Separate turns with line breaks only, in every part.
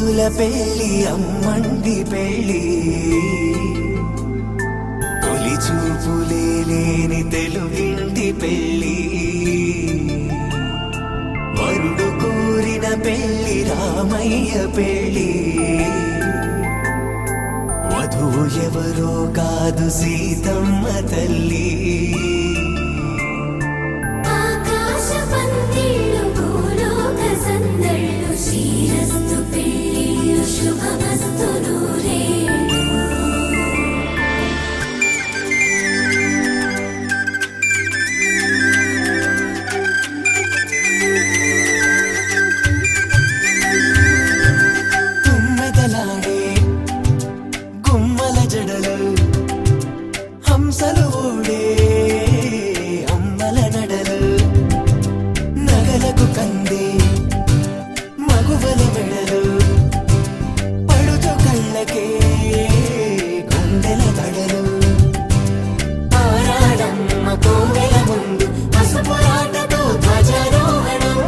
ముద్దుల పెళ్ళి అమ్మండి పెళ్ళి తొలి చూపులే లేని తెలుగింటి పెళ్ళి వరుడు కోరిన పెళ్ళి రామయ్య పెళ్ళి వధువు ఎవరో కాదు సీతమ్మ తల్లి హంసలు ఊడే అమ్మల నడలు నగలకు కంది మగువల మెడలు పడుచు కళ్ళకే గుండెల దడలు ఆరాడమ్మ కోవెల ముందు పసుపురాటతో ధ్వజారోహణం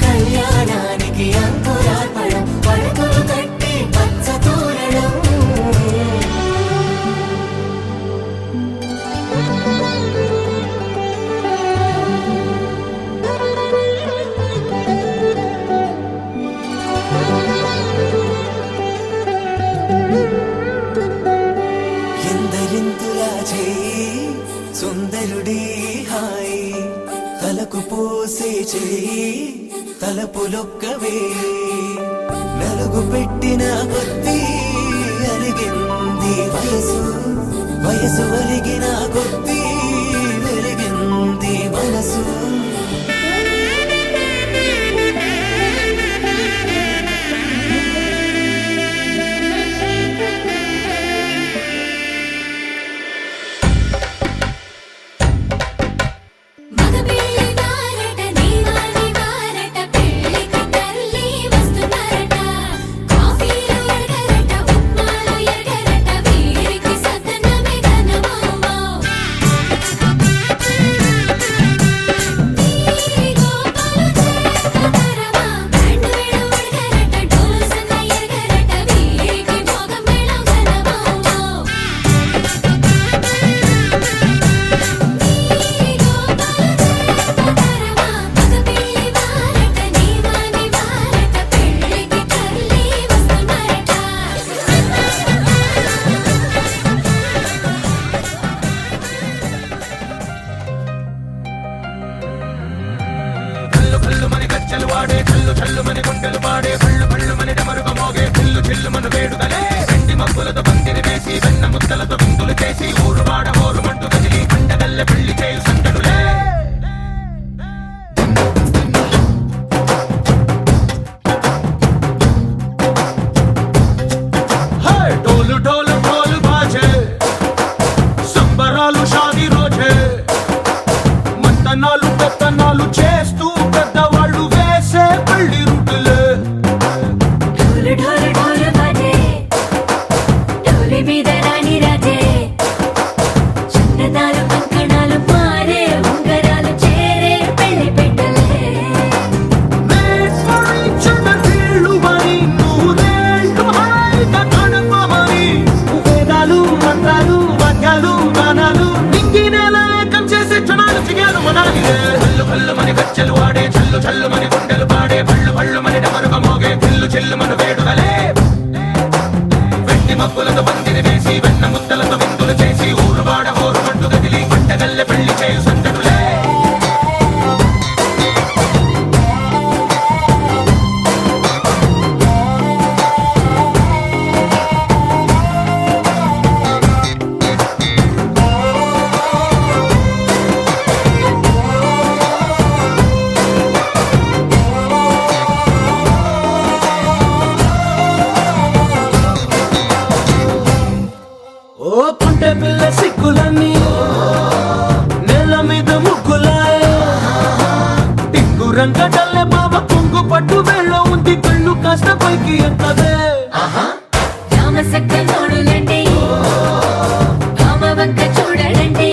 కళ్యాణానికి అంకురార్పణం పడుకులు కట్టి పచ్చ తోరణం ఎందరింతులా చేయి సుందరుడి హాయి తలకు పోసే చేయి తలపులొక్కవే నలుగు పెట్టిన కొద్దీ అలిగింది వయసు వయసు ఒలిగిన కొద్దీ వెలిగింది మనసు
చల్లు చల్లు మని గుండెలు పాడే పళ్ళు పళ్ళు మని డమరుగ మోగే చిల్లు చిల్లు మను వేడుదలే వెండి మబ్బులతో పందిరి వేసి వెన్న ముద్దలతో విందులు చేసి ఊరు వాడ ఊరు మంటు కదిలి పండగల్లె పెళ్లి చేయు సందడులే డోలు డోలు డోలు బాజే సంబరాలు షాది రోజే మంతనాలు పెత్తనాలు చేస్తూ పెద్దవాళ్ళు వేసే పెళ్లి రుటులే
ఢోలు ఢోలు ఢోలు బాజే ఢోలి మీద రాణి రాజే చందనాలు కంకణాలు మారే ఉంగరాలు చేరే పెళ్లి పెట్టలే
వీళ్ళు మరి నూరేళ్ళు హాయిగా గడపమని వేదాలు మంత్రాలు వాక్యాలు గానాలు నింగి నేల ఏకం చేసే క్షణాలు చిగాలు మనాలిదే హల్లు హల్లు మని గజ్జలు వాడే చల్లు చల్లు మని గుండెలు పాడే పళ్ళు పళ్ళు మని డమరుగ మోగే చిల్లు చిల్లు మను వేడుదలే వెండి మబ్బులతో పందిరి వేసి వెన్న ముద్దలతో విందులు చేసి ఊరు వాడ ఊరు మంటు కదిలి పంటగల్లె పెళ్లి చేయు సందడులే ఓ పుంటె పిల్ల సిక్కులన్నీ నేల మీద ముగ్గులాయ టింగు రంగటల్లె బాబ కొంగు పట్టు వెళ్ళ ఉంది కళ్ళు కాస్త పైకి ఎత్తదే
రామసక్క నోడులండి రామ వంక చూడలండి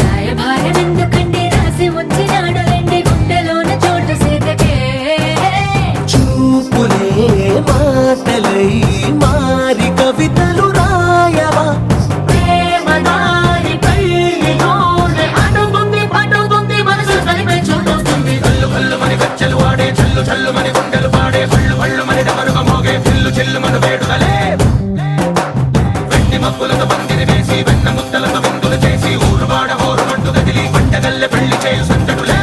రాయభారం ఎందుకండి రాసి ఉంచినాడులండి గుండెలోన చోటు సేదకే
చూపు
మబ్బులతో పందిరి వేసి వెన్న ముద్దలతో విందులు చేసి ఊరువాడ హోరుమంటూ కదిలి పంటగల్లె పెళ్లి చేయు సందడులే.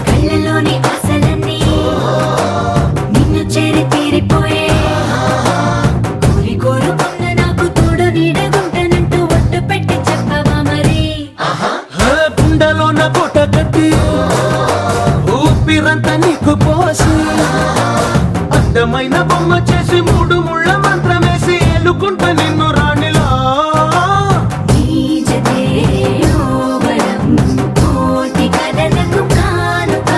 కళ్ళలోని ఆశలన్నీ నిన్ను చేరి తీరిపోయే కోరి కోరుకున్న నాకు తోడు నీడగుంటానంటూ ఒట్టు పెట్టి చెప్పవా మరి
గుండెలోన కోట కట్టి ఊపిరంతా నీకు పోసి అందమైన బొమ్మ చేసి మూడు ముళ్ళ మంత్రమేసి ఎలుకుంటా నిన్ను రాణిలా.
నీ జతే యోవరం కోటి కథలకు కానుక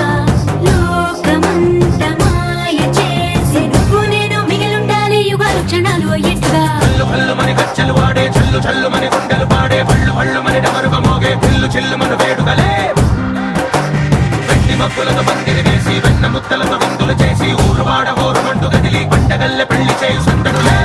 లోకమంత మాయ చేసి నువ్వు నేను మిగిలుండాలి యుగాలు క్షణాలు అయ్యేట్టుగా
హల్లు హల్లు మని గచ్చలు వాడే చల్లు చల్లు మని గుండెలు పాడే పళ్ళు పళ్ళు మని డమరుగ మోగే పిల్లు చిల్లు మన వేడుకలే. వెండి మబ్బులతో పందిరి వేసి వెన్న ముద్దలతో విందులు చేసి ఊరువాడ హోరుమంటూ కదిలి పంటగల్లె పెళ్లి చేయు సందడులే.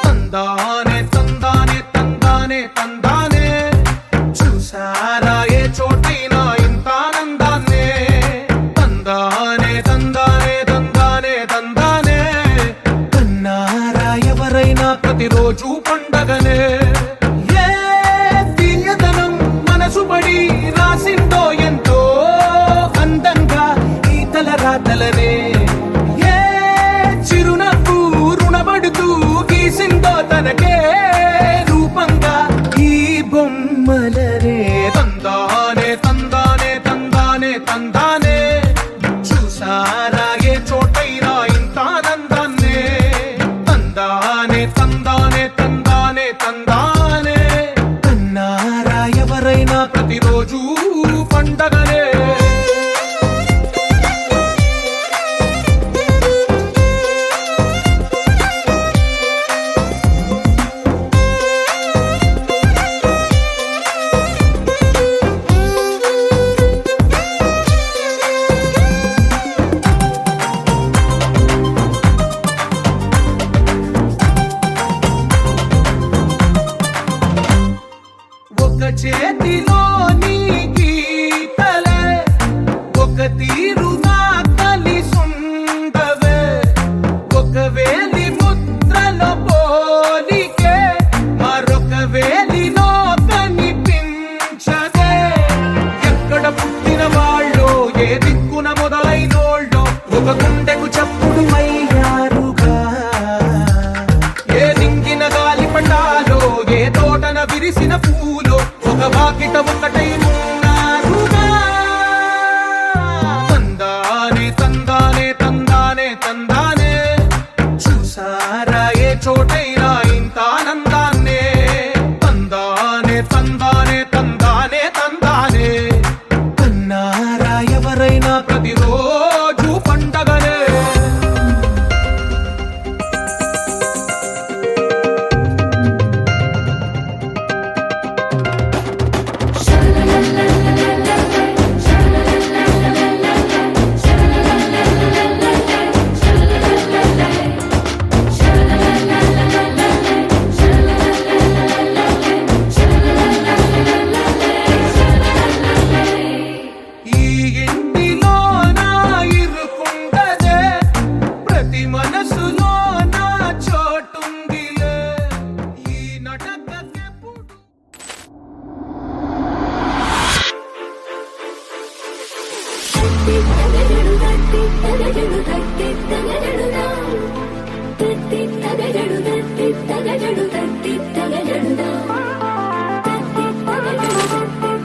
తందానే తందానే తందానే తందానే చూసారా ఏ చోటైనా ఇంత ఆనందాన్నే. తందానే తందానే తందానే తందానే కన్నారా ఎవరైనా ప్రతిరోజు పండగనే. ఏ తీయదనం మనసు పడి రాసిందో ఎంతో అందంగా ఈ తలరాతలనే. ఏ చిరునవ్వు రుణపడుతూ గీసిందో తనకే రూపంగా ఈ బొమ్మలనే. తందానే తందానే తందానే తందానే చూసారా ఏ చోటైనా ఇంత ఆనందాన్నే. తందానే తందానే తందానే తందానే కన్నారా ఎవరైనా ప్రతిరోజు పండగనే. ఒక చేతిలో నీ గీతలే ఒక తీరుగా కలిసుండవే. ఒక వేలి ముద్రల పోలికే మరొక వేలిలో కనిపించదే. ఎక్కడ పుట్టిన వాళ్ళో ఏ దిక్కున మొదలైనోళ్ళో ఒక గుండెకు చప్పుడు అయ్యారుగా. ఏ దింగిన గాలి పటాలో ఏ తోటన విరిసిన పూలో ఒక వాకిట ఒకటై ఉన్నారుగా. తందానే తందానే తందానే తందానే చూసారా ఏ చోటైనా ఇంత ఆనందాన్నే. తందానే తందానే తందానే తందానే కన్నారా ఎవరైనా ప్రతిరోజు పండగనే.
శరణు తగజడు తట్టి తగజడుదా తట్టి తగజడు తట్టి తగజడు తట్టి తగజడుదా తట్టి తగజడు తట్టి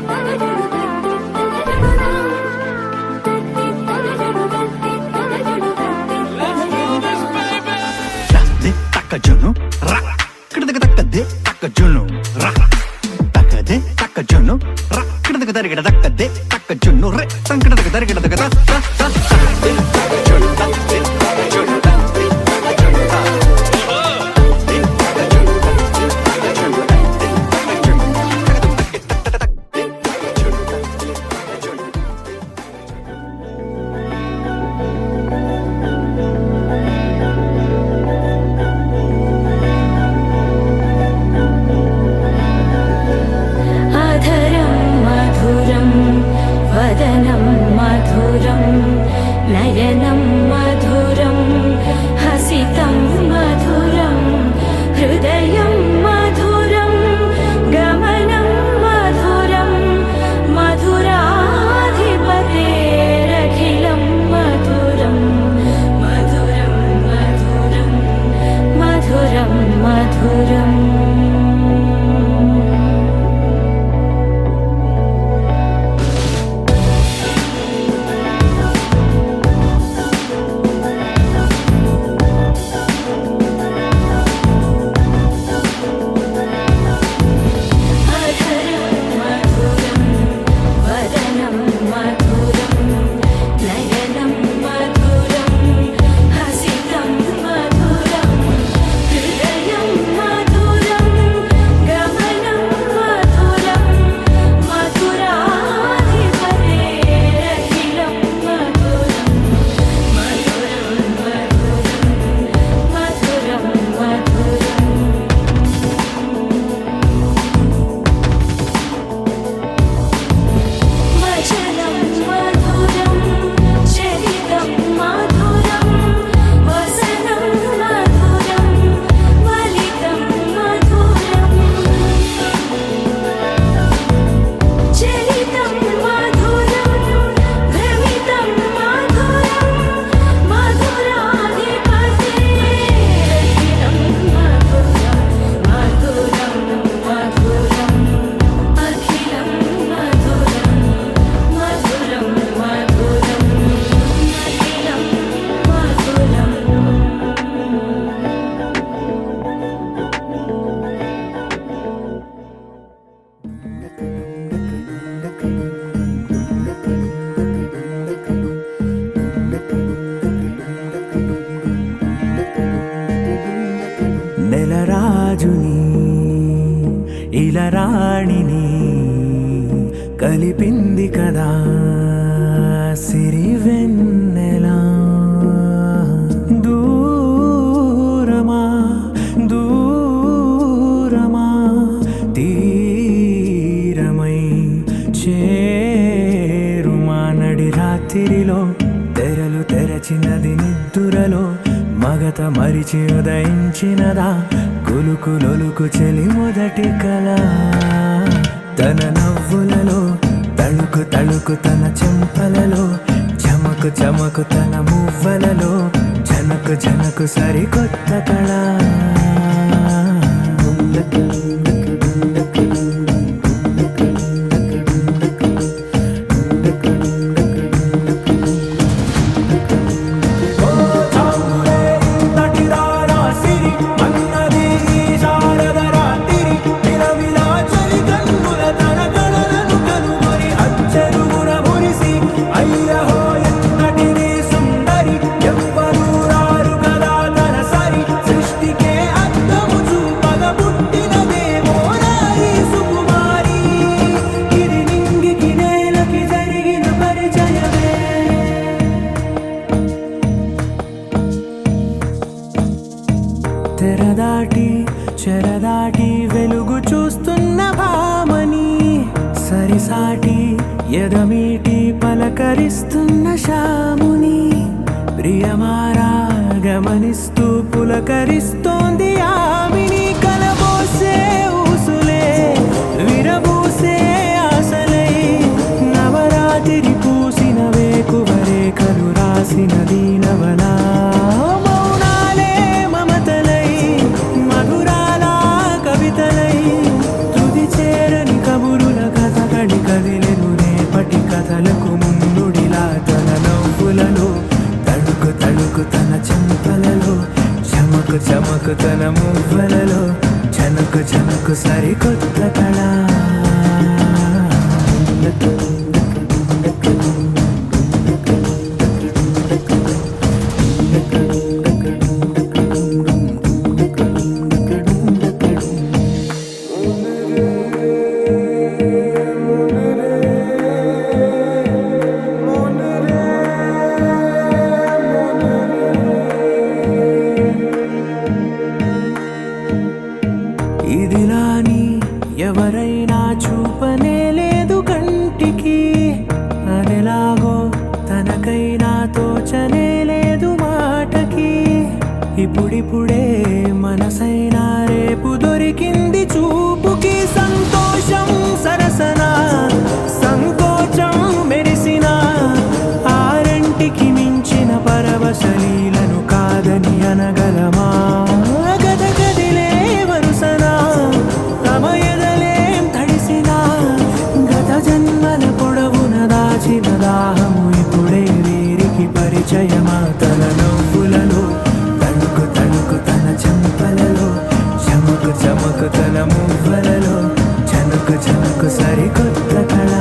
తగజడు తట్టి తగజడుదా తట్టి తగజడు తట్టి తగజడు తట్టి తగజడుదా
దే తక్కజును రా కిడదక తక్కదే తక్కజును రా తక్కదే తక్కజును రా కిడదక దరిగడ తక్కదే తక్కజును రే సంకిడదక దరిగడ తక్క తక్కదే తక్కజును తక్కదే తక్కజును తక్కదే తక్కజును తక్కదే తక్కజును తక్కజును
అధరం మధురం వదనం మధురం నయనం మధురం హసితం మధురం హృదయం మధురం గమనం మధురం మధురాధిపతేరఖిలం మధురం మధురం మధురం మధురం మధురం అధరం మధురం వదనం మధురం నయనం మధురం హసితం మధురం హృదయం మధురం గమనం మధురం మధురాధిపతేరఖిలం మధురం మధురం మధురం మధురం వచనం మధురం చరితం మధురం వసనం మధురం వలితం మధురం చరితం మధురం భ్రమితం మధురం మధురాధిపతేరఖిలం మధురం మధురం మధురం అఖిలం మధురం మధురం మధురం అఖిలం మధురం
నెలరాజుని ఇలరాణిని కలిపింది కదా సిరివెన్నెలా దూరమా దూరమా తీరమై చేరుమా నడి రాత్రిలో తెరలు తెరచినది నిద్దురలో మగత మరిచి ఉదయించినదా కులుకు లొలుకు చెలి మొదటి కళ తన నవ్వులలో తళుకు తళుకు తన చెంపలలో చమకు చమకు తన మువ్వలలో జనకు జనకు సరికొత్త కళ తెరదాటి చెరదాటి వెలుగు చూస్తున్న భామని సరిసాటి ఎదమీటి పలకరిస్తున్న శాముని ప్రియమారా గమనిస్తూ పులకరిస్తోంది ఆమిని కలబోసే ఊసులే విరబూసే ఆశలై నవరాత్రి పూసిన వేకువరేఖలు రాసినది చటుకు సరికొత్త కళ. ఇదిలాని ఎవరైనా చూపనే లేదు కంటికి, అదెలాగో తనకైనా తోచనే లేదు మాటకి. ఇప్పుడిప్పుడే మనసైనా రేపు దొరికింది చూపుకి. సంతోషం సరసన సంకోచం మెరిసిన ఆరంటికి మించిన పరవశలీలను కాదని అనగలమా? గద గదిలే వరుసన తమ ఎదలేం తడిసిన గత జన్మల పొడవున దాచిన దాహము ఇప్పుడే వీరికి పరిచయమా? తన నవ్వులలో తణుకు తణుకు తన చెంపలలో, చమకు చమకు తన మువ్వలలో, చనుకు చనుకు సరికొత్త కళ.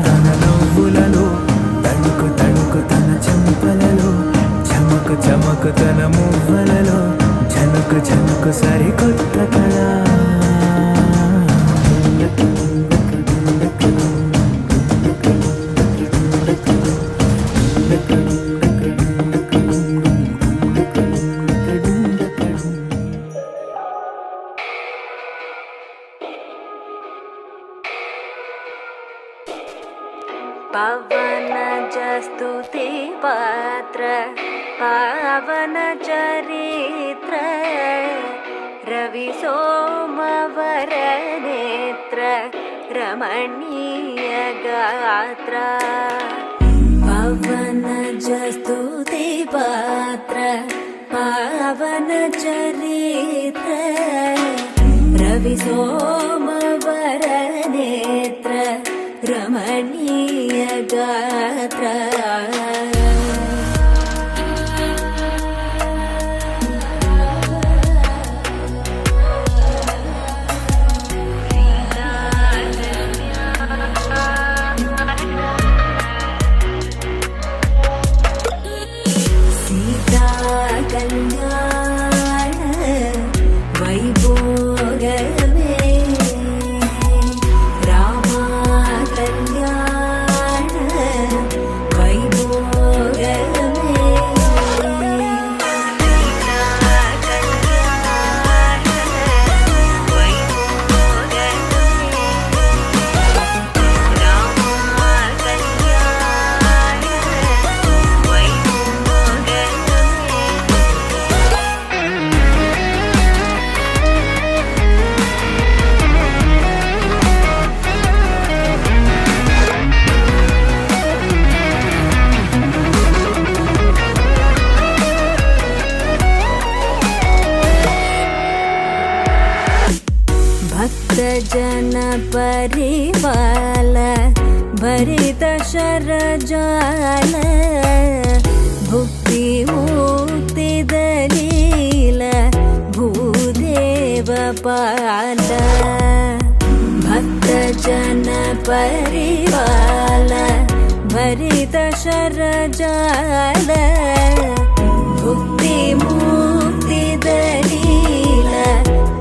తన నవ్వులలో తణుకు తణుకు తన చెంపలలో, చమకు చమకు తన మువ్వలలో, చనుకు చనుకు సరికొత్త కళ.
పవన జస్తుతి పాత్ర పావన చరిత్ర రవి సోమవర నేత్ర రమణీయ గాత్ర. పవన జస్తుతి పాత్ర పావన చరిత్ర రవి సోమవర నేత్ర రమణీయ గాత్ర. సీతా కళ్యాణ వైభోగమే రామ కళ్యాణ వైభోగమే. भक्तजन परिवाल भरित शरजाल भुक्ति मुक्ति दलील भूदेव पाल. भक्तजन परिवाल भरित शरजाल भुक्ति मुक्ति दलील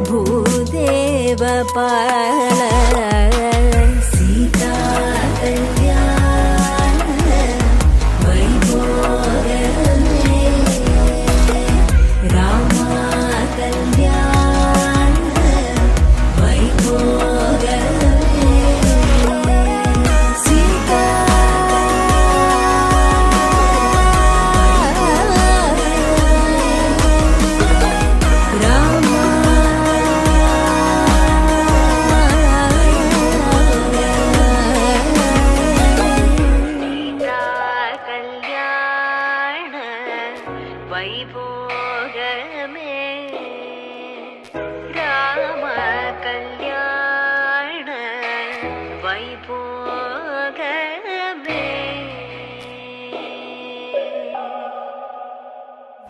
भूदेव पाल. सीता कल्याण वैभोगमे राम कल्याण वैभोगमे. सीता राम వైభోగమే రామ కళ్యాణ వైభోగమే.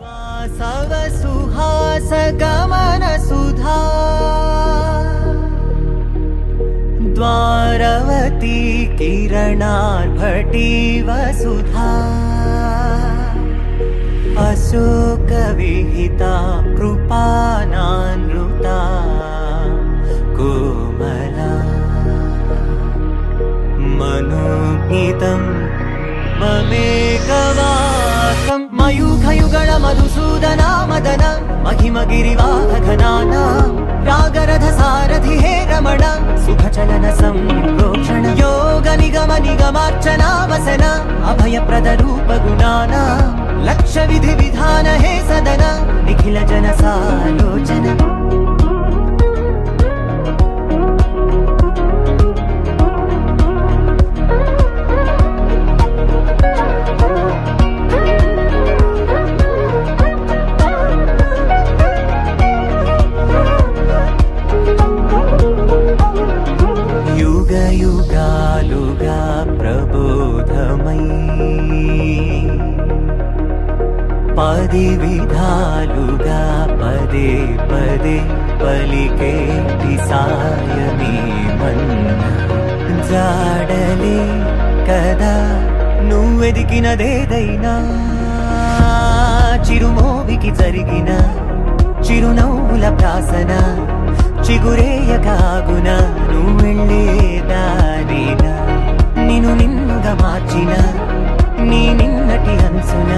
వాసవ సుహాస గమన సుధా द्वारवती किरणार्भटी वसुधा अशोकविहिता कृपानानृता कोमला मनोगीतं ममेकवाकं मयूखयुगळ मधुसूदना मदन महिमगिरिवाहघनाना रागरथ सारथि हे रमण सुखचलन संप्रोक्षण योग निगम निगमार्चना वसन अभयप्रद रूप गुणाना लक्ष विधि विधान हे सदन निखिल जन सालोचन युग युगालुगा प्रबोधमयी पदि विधालुगा पदे पदे पलिके सायमे मन्न जाडले कदा నువ్వెదికినదేదైనా చిరుమోవికి జరిగిన చిరునవ్వుల ప్రాసన చిగురేయకాగున నువ్వెళ్ళేదారినా నిన్ను నిన్నుగా మార్చిన నీ నిన్నటి అంచున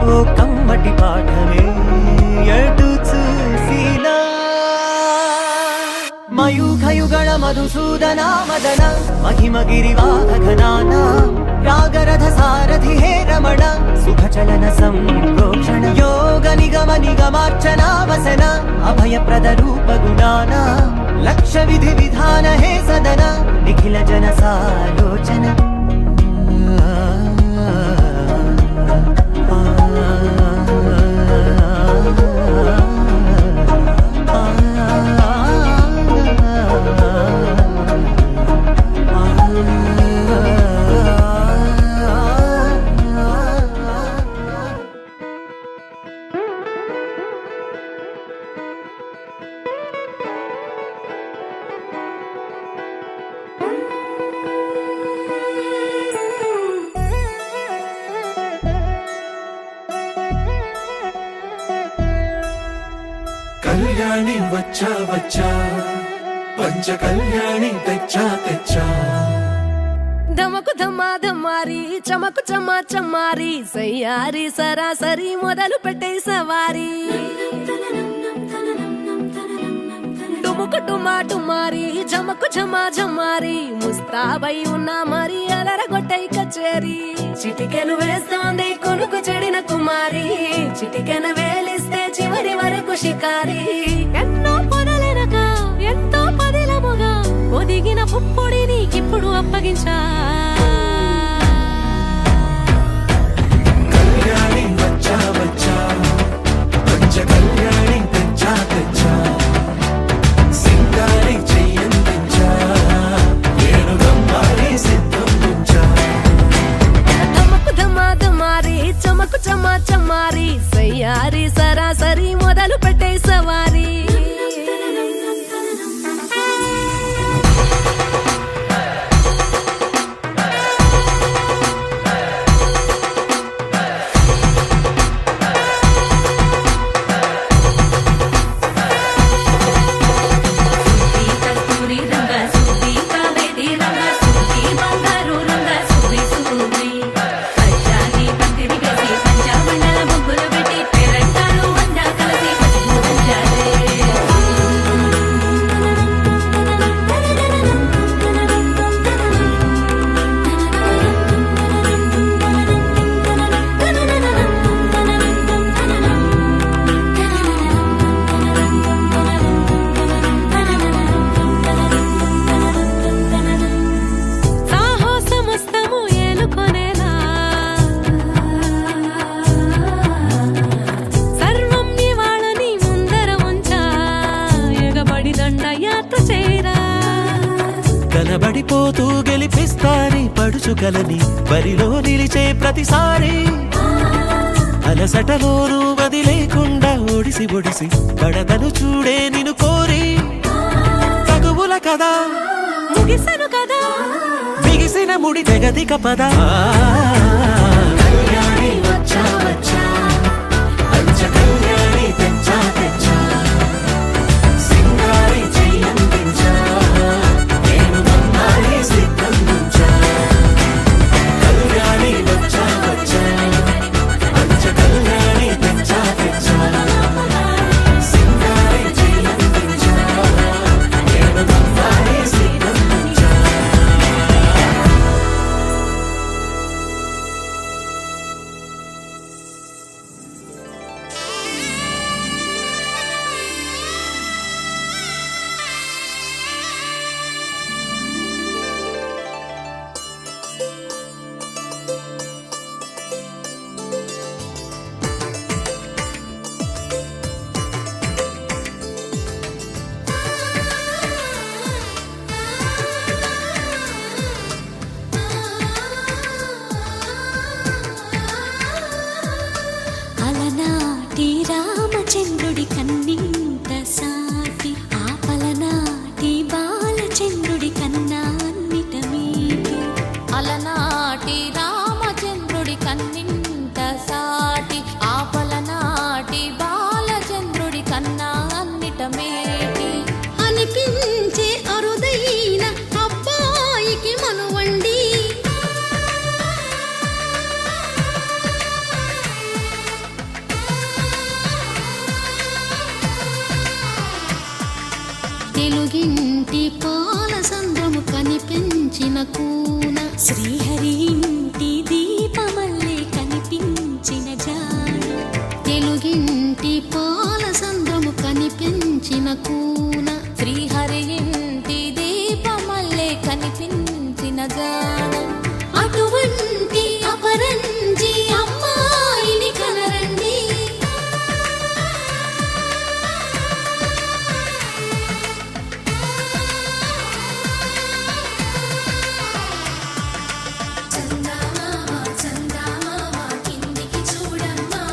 ఓ కమ్మటి పాఠమే ఎటు చూసినా మయూఖయుగళ మధుసూదనా మదన महिमगिरिवाहघनाना रागरथ सारथि हे रमण सुखचलन संप्रोक्षण योग निगम निगमार्चना वसन अभयप्रद रूप गुणाना लक्ष विधि विधान हे सदन निखिल जन सालोचन
కళ్యాణి వచ్చా వచ్చా పంచ కళ్యాణి తెచ్చా తెచ్చా
ధమకు ధమా ధమారి చమకు చమా చమారి సయ్యారి సరాసరి మొదలు పెట్టే సవారి డుముకు డుమా డుమారి జమకు ఝమా ఝమారి ముస్తాబై ఉన్నా మరి అలరగొట్టై కచేరి చిటికెను వేస్తోంది కొనుకు చెడిన కుమారి చిటికెను వేలిస్తే చివరి వరకు షికారి ఎన్నో పొదలెనక ఎంతో పదిలముగా ఒదిగిన పుప్పొడి నీకిప్పుడు అప్పగించా
కళ్యాణి వచ్చా వచ్చా పంచ కళ్యాణి తెచ్చా తెచ్చా సింగారి చెయ్యందించా ఏడుగమ్మారి సిద్ధం ఉంచా
ధమకు ధమా ధమారి చమకు చమా చమారి సయ్యారి సరాసరి మొదలు పెట్టే సవారి
కనబడిపోతూ గెలిపిస్తాని పడుచుకలని బరిలో నిలిచే ప్రతిసారి అలసటలోనూ వదిలేకుండా ఒడిసి ఒడిసి పడతను చూడే నిన్ను కోరి తగువుల కదా
ముగిసను కదా
బిగిసిన ముడి తెగదిక పద కళ్యాణి వచ్చా వచ్చా పంచ కళ్యాణి తెచ్చా తెచ్చా సింగారి చెయ్యందించా నేను నమ్మాలి సిద్ధందించా కళ్యాణి వచ్చా వచ్చా పంచ కళ్యాణి తెచ్చా తెచ్చా సింగారి చెయ్యందించా నేను నమ్మాలి సిద్ధందించా
అలనాటి రామచంద్రుడి కన్నింత సాటి ఆపలనాటి బాలచంద్రుడి కన్నా అన్నిట మీటి
అలనాటి రామచంద్రుడి కన్నింత సాటి ఆపలనాటి బాలచంద్రుడి కన్నా అన్నిట మేటి
అనిపించే అరుదైన అబ్బాయికి మనువండి తెలుగింటి పాల సంద్రము కనిపించిన కూన శ్రీహరి ఇంటి దీపమల్లే కనిపించిన జాడ తెలుగింటి పాల సంద్రము కనిపించిన కూన
శ్రీహరి ఇంటి దీపమల్లే కనిపించిన జాడ
అటువంటి అపరంజి అమ్మాయిని కనరండి చందమామ చందమామ కిందికి చూడమ్మా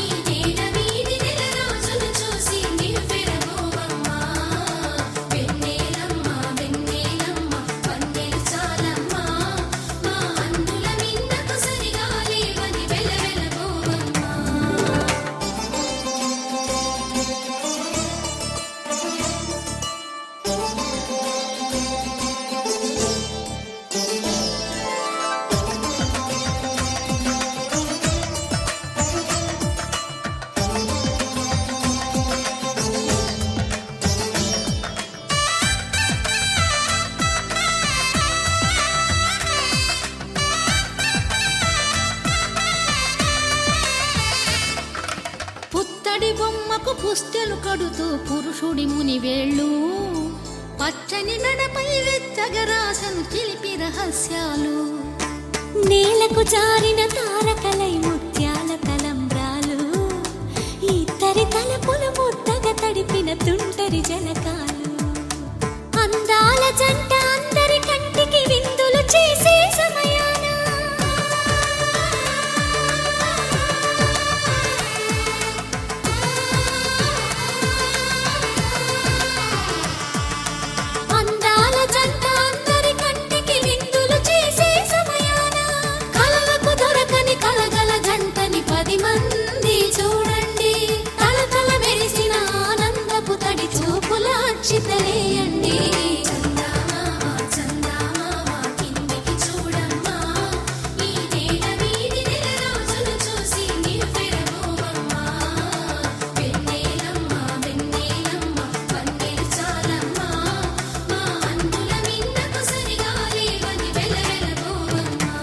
ఈ నేల వీధి నెల రోజులు చూసి నివ్వెరబోవమ్మా వెన్నెలమ్మ వెన్నెలమ్మ వన్నెలు చాలమ్మా మా అందుల మిన్నకు సరిగా లేవని వెలవెలబోవమ్మా పుత్తడి బొమ్మకు పుస్తెలు కడుతూ పురుషుడి ముని వేళ్ళు పచ్చని మెడపై వెచ్చగరాసను చిలిపి రహస్యాలు నేలకు జారిన తారకలై ముత్యాల తలంబ్రాలు ఇద్దరి తలపులు ముద్దగా తడిపిన తుంటరి జలకాలు అందాల జంట అందరి కంటికి విందులు చేసే సమయాన అందాల జంట అందరి కంటికి విందులు చేసే సమయాన కలలకు దొరకని కలగల జంటని 10 మంది చూడండి తలతల మెరిసిన ఆనందపు తడి చూపుల అక్షితలేయండి చందమామ చందమామ కిందికి చూడమ్మా ఈ నేల వీధి నెల రోజులు చూసి నివ్వెరబోవమ్మా వెన్నెలమ్మ వెన్నెలమ్మ వన్నెలు చాలమ్మా మా అందుల మిన్నకు సరిగా లేవని వెలవెలబోవమ్మా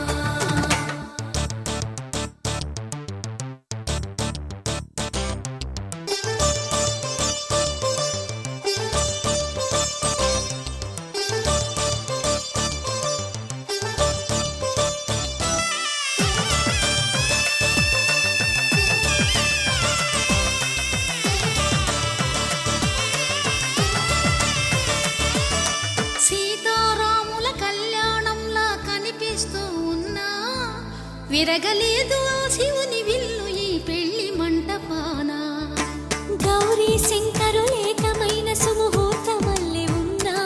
సీతారాముల కళ్యాణంలా కనిపిస్తూ ఉన్నా విరగలేదు ఆ శివుని విల్లు ఈ పెళ్లి మంటపాన గౌరీ శంకరులేకమైన సుముహూర్తమల్లె ఉన్నా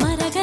మరగ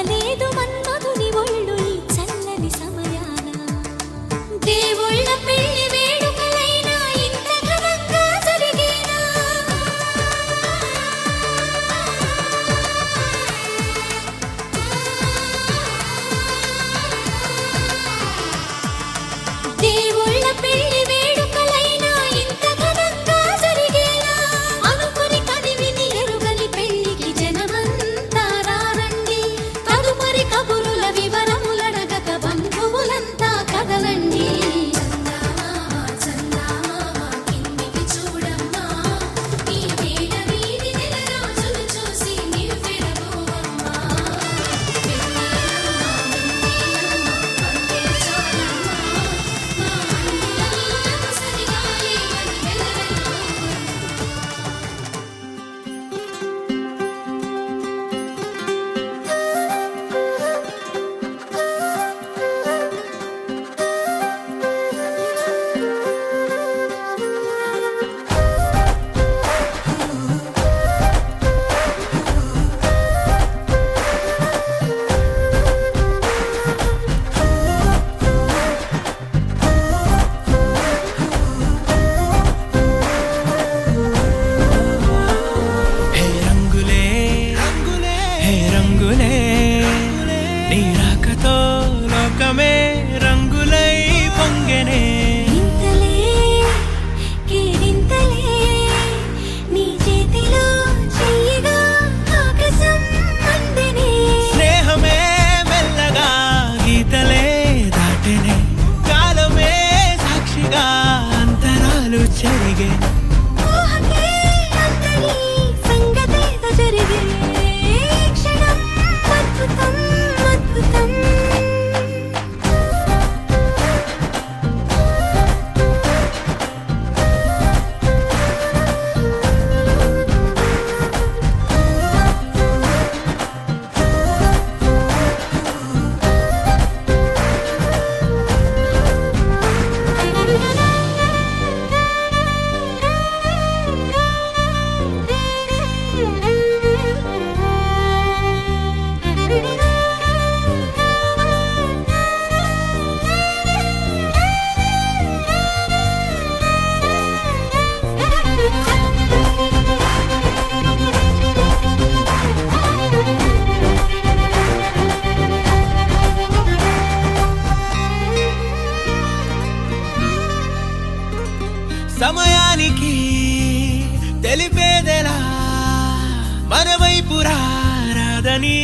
చేరని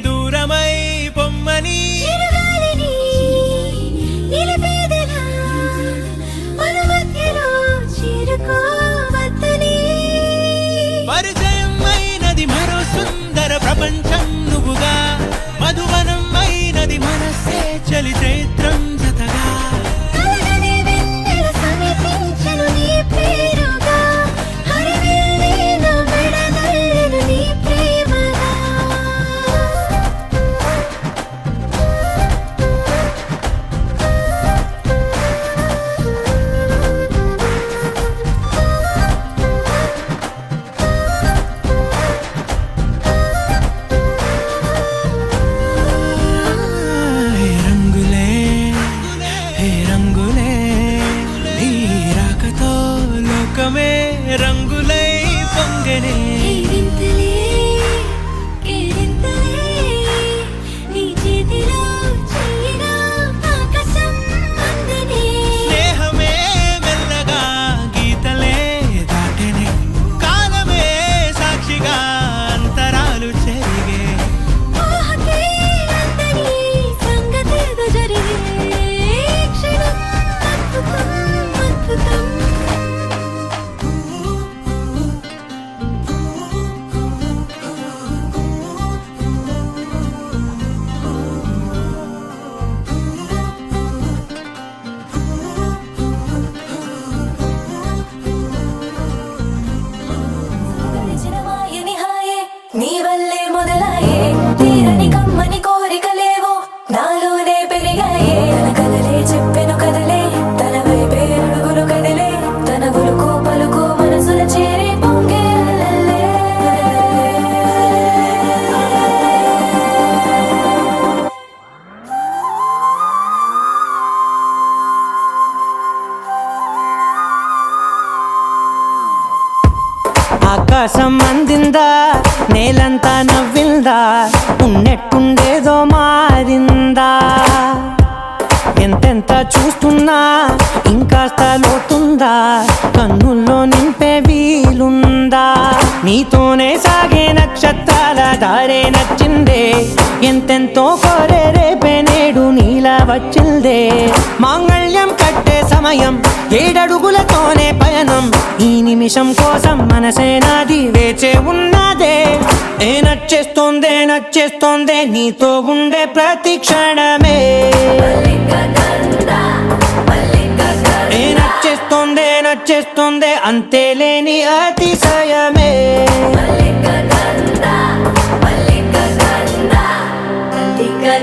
దూరమై పొమ్మని
చిరుగాలిని నిలిపేదెలా మన మధ్యలో చేరుకోవద్దని
పరిచయం అయినది మరో సుందర ప్రపంచం నువ్వుగా మధువనం అయినది మనసే చలి చైత్రం జతగా
కలగని వెన్నెల సమీపించను నీ పేరుగా హరివిల్లేను విడదల్లను నీ ప్రేమగా
హే రంగులే హే రంగులే నీ రాకతో లోకమే రంగులై పొంగనే
కేరింతలే కేరింతలే నీ చేతిలో చెయ్యిగా ఆకాశం అందనే
స్నేహమే మెల్లగా గీతలే దాటెనే కాలమే సాక్షిగా అంతరాలు చెరిగే
ఊహకే అందని సంగతేదో జరిగే క్షణం అద్భుతం అద్భుతం గడిచిన మాయని హాయే నీ వల్లే మొదలాయే తీరని కమ్మని కోరికలేవో నాలోనే పెరిగాయే తన కలలే చెప్పెను కదలే తన వైపే అడుగులు కదిలే తన గులుకు పలుకు మనసుల చేరి పొంగే అలలే.
ఆకాశం అందిందా నేలంతా నవ్విందా ఉన్నట్టుండేదో మారిందా ఎంతెంత చూస్తున్నా ఇంకాస్త లోతుందా కన్నుల్లో నింపే వీలుందా నీతోనే సాగే నక్షత్రాల దారే నచ్చిందే ఎంతెంతో కోరే రేపే నేడు నీలా వచ్చిందే మాంగళ్యం కట్టే సమయం ఏడడుగులతోనే పయనం ఈ నిమిషం కోసం మనసే నాది వేచే ఉన్నదే నచ్చేస్తోందే నచ్చేస్తోందే నీతో ఉండే ప్రతి క్షణమే నచ్చేస్తోందే నచ్చేస్తోందే అంతేలేని అతిశయమే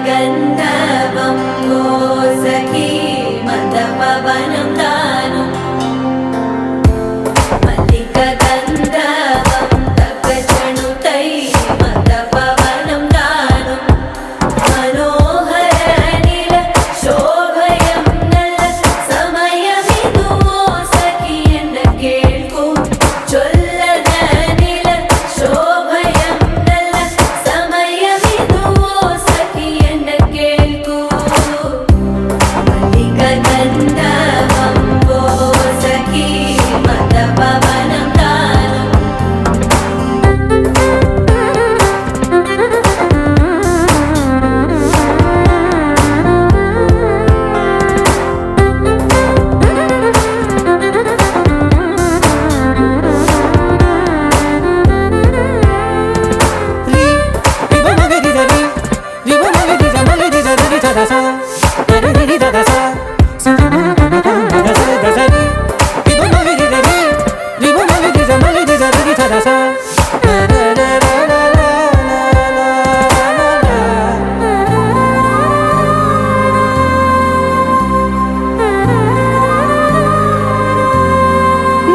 గంధవం మోసకి మద పవనం దాను మల్లిక గంధవం తగ్గచణుతై మద పవనం దాను మనోహర నీల శోభయం నల్ల సమయమిదు మోసకి ఎండ కేಳ್కు చొల్లద నీల శోభయం నల్ల సమయమిదు మోసకి ఎండ కేಳ್కు మల్లిక గంధవం మోసకి మద పవనం దాను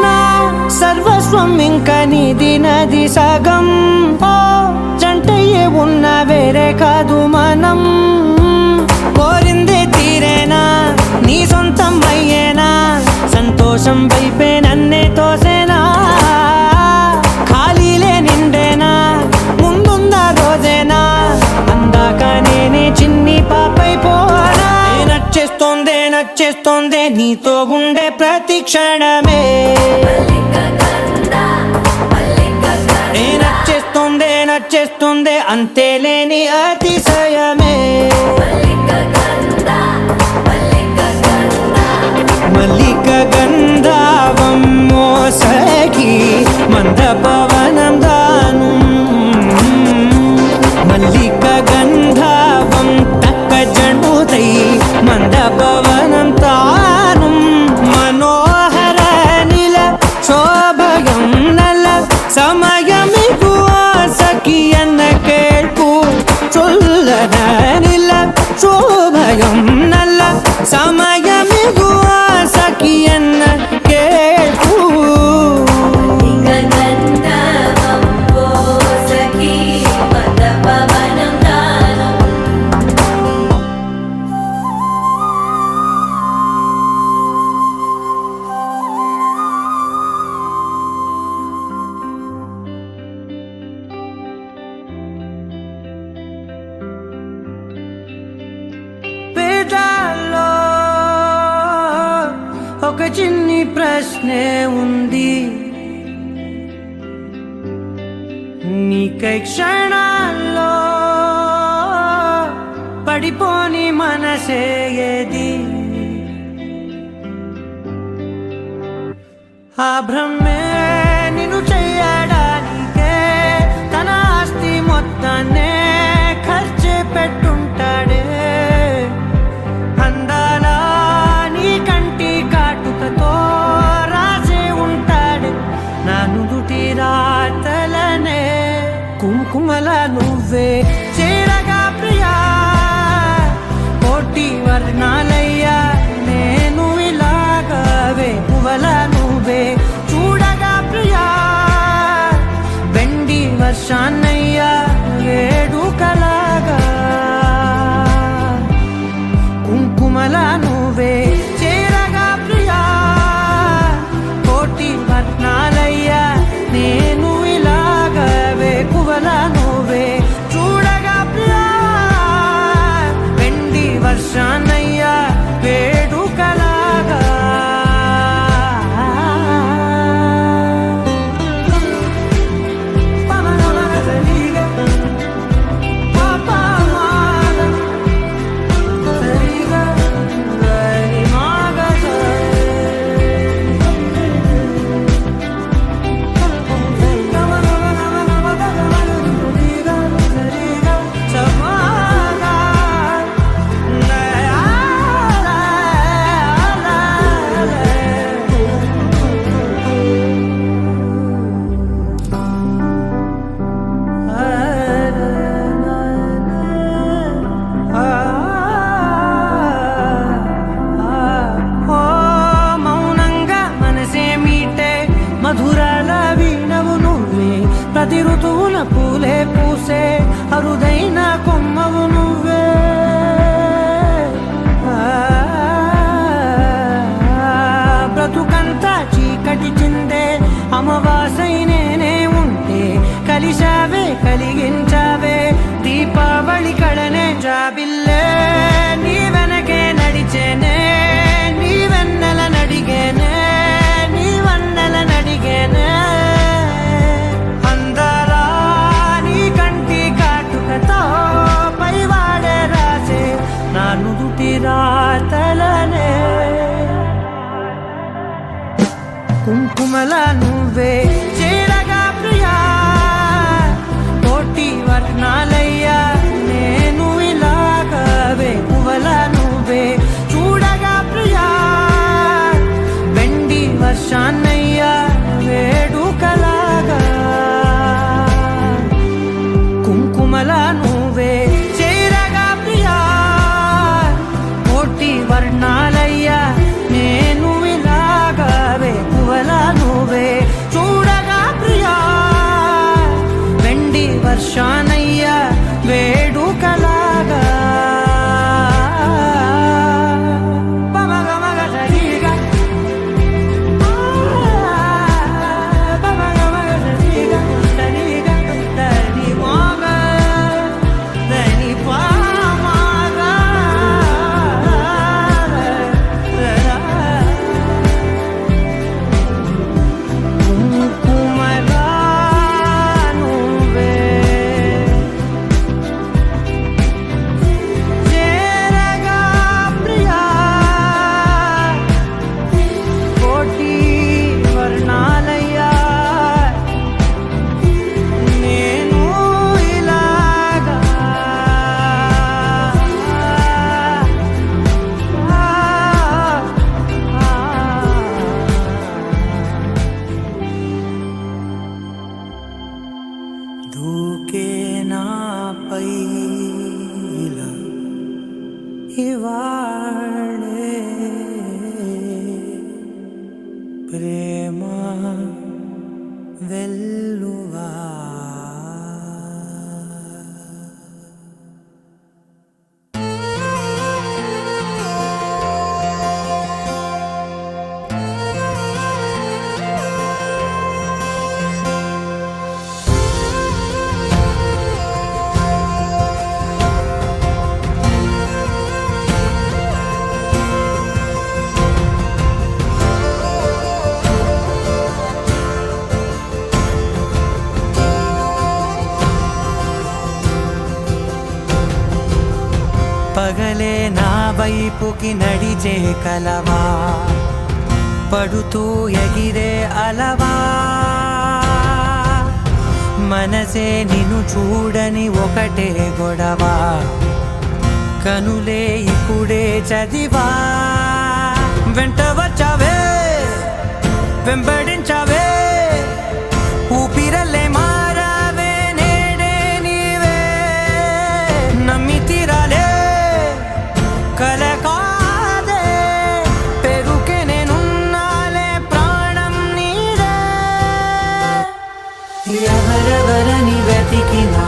నా సర్వస్వం ఇంకా నీది నది సగం ఓ జంటయ్యే ఉన్న వేరే కాదు మనం కోరిందే తీరేనా నీ సొంతం అయ్యేనా సంతోషం వైపే నన్నే తోసేనా ఖాళీలే నిండేనా ముందుందా రోజేనా అందాక నేనే చిన్ని పాపై పోనా నచ్చేస్తోందే నచ్చేస్తోందే నీతో ఉండే ప్రతి క్షణమే నచ్చేస్తోందే నచ్చేస్తుంది అంతేలేని అతిశయమే మల్లిక గంధావం మోసకి మంద పవనం దాను మల్లిక గంధావం తక్క జణుదై మంద పవనం తాను మనోహర నిల శోభయం నల సమయమిగు సఖియన్న కేൾపు చొల్లన నిల శోభయం నల్ల సమయమిగు సఖియన్న కేൾపు పేదాల్లో ఒక చిన్ని ప్రశ్నే ఉంది నీకై క్షణాల్లో పడిపోని మనసే ఏది ఆ బ్రహ్మే నిన్ను చెయ్యడానికే తన ఆస్తి మొత్తాన్నే ఖర్చు పెట్టుంటాడే అందాల నీ కంటి కాటుకతో రాసే ఉంటాడు నా నుదుటి రాతలనే కుంకుమల నువ్వే చేరగా ప్రియా కోటి వర్ణాలయ్యా నేను ఇలాగవే పువ్వల నువ్వే చూడగా ప్రియా వెండి వర్షాన్నయ్యా వేడుకలాగా కుంకుమల నువ్వే చేరగా ప్రియా కోటి వర్ణాలయ్యా నేను ఇలాగవే కువల నువ్వే చూడగా ప్రియా వెండి వర్షాన్నయ్యా వేడుకలాగా మధురాల వీణవు నువ్వే ప్రతి ఋతువున పూలే పూసే అరుదైన కొమ్మవు నువ్వే బ్రతుకంతా చీకటి చిందే అమవాసై నేనే ఉంటే కలిశావే కలిగించావే దీపావళి కళనే జాబిల్లే నీ వెనకే నడిచేనే నీ వెన్నెల నడిగేనే అందరా నీ కంటి కాటుకతో పైవాడే రాసే నా నుదుటి రాతలనే కుంకుమల నువ్వే చేరగా ప్రియా కోటి వర్ణాలయ్యా నేను ఇలాగవే పువ్వల నువ్వే చూడగా ప్రియా వెండి వర్షాన్నయ్యా వేడుకలాగా కుంకుమల నువ్వే చేరగా ప్రియా కోటి వర్ణాలయ్యా నేను ఇలాగవే పువ్వల నువ్వే చూడగా నాపై ఇలా ఇవాళే ప్రేమ వెల్లువా. పగలే నా వైపుకి నడిచే కలవా, పడుతూ ఎగిరే అలవా, మనసే నిన్ను చూడని ఒకటే గొడవ, కనులే ఇప్పుడే చదివా. వెంట వచ్చావే వెంబడించావే, ఊపిరల్లే మారావే నేడే నీవే, నమ్మి తీరాలే కల కాదే, పెరుకే నేనున్నాలే ప్రాణం నీదే. ఎవరెవరని వెతికినా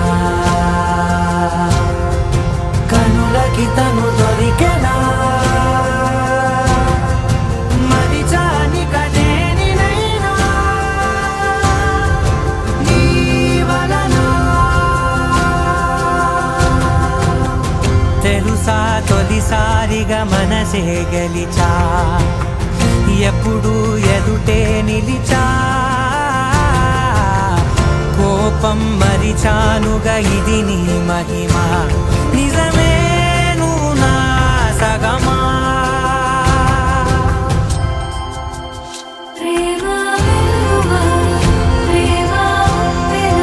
కనులకి తను దొరికెనా, మరిచాని కదేనినైనా నీ వలన. తెలుసా తొలిసారిగా మనసే గెలిచా, ఎప్పుడు ఎదుటే నిలిచా, కోపం మరిచానుగా ఇది నీ మహిమ, నిజమే నువ్వు నా సగమా.
ప్రేమ వెల్లువా, ప్రేమ ఉప్పెన,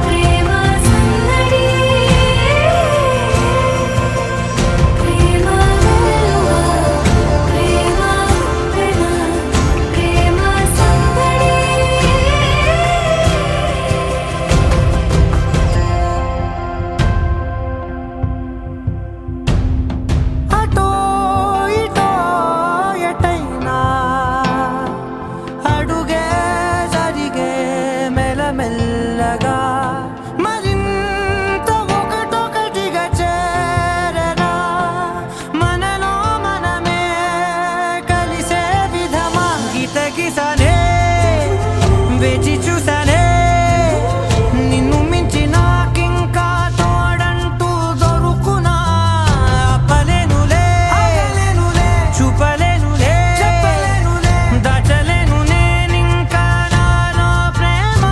ప్రేమ సందడి. ప్రేమ వెల్లువా, ప్రేమ ఉప్పెన, ప్రేమ సందడి.
అటో ఇటో ఎటైనా అడుగే జరిగే మెల్లమెల్లగా, మరింత ఒకటొకటిగా చేరనా, మనలో మనమే కలిసే విధమా. గితగిసనే వేచి చూసానే, నిన్ను మించి నాకింకా తోడంటూ దొరుకునా. ఆపలేనులే చూపలేనులే దాచలేను నేనింకా నాలో ప్రేమ.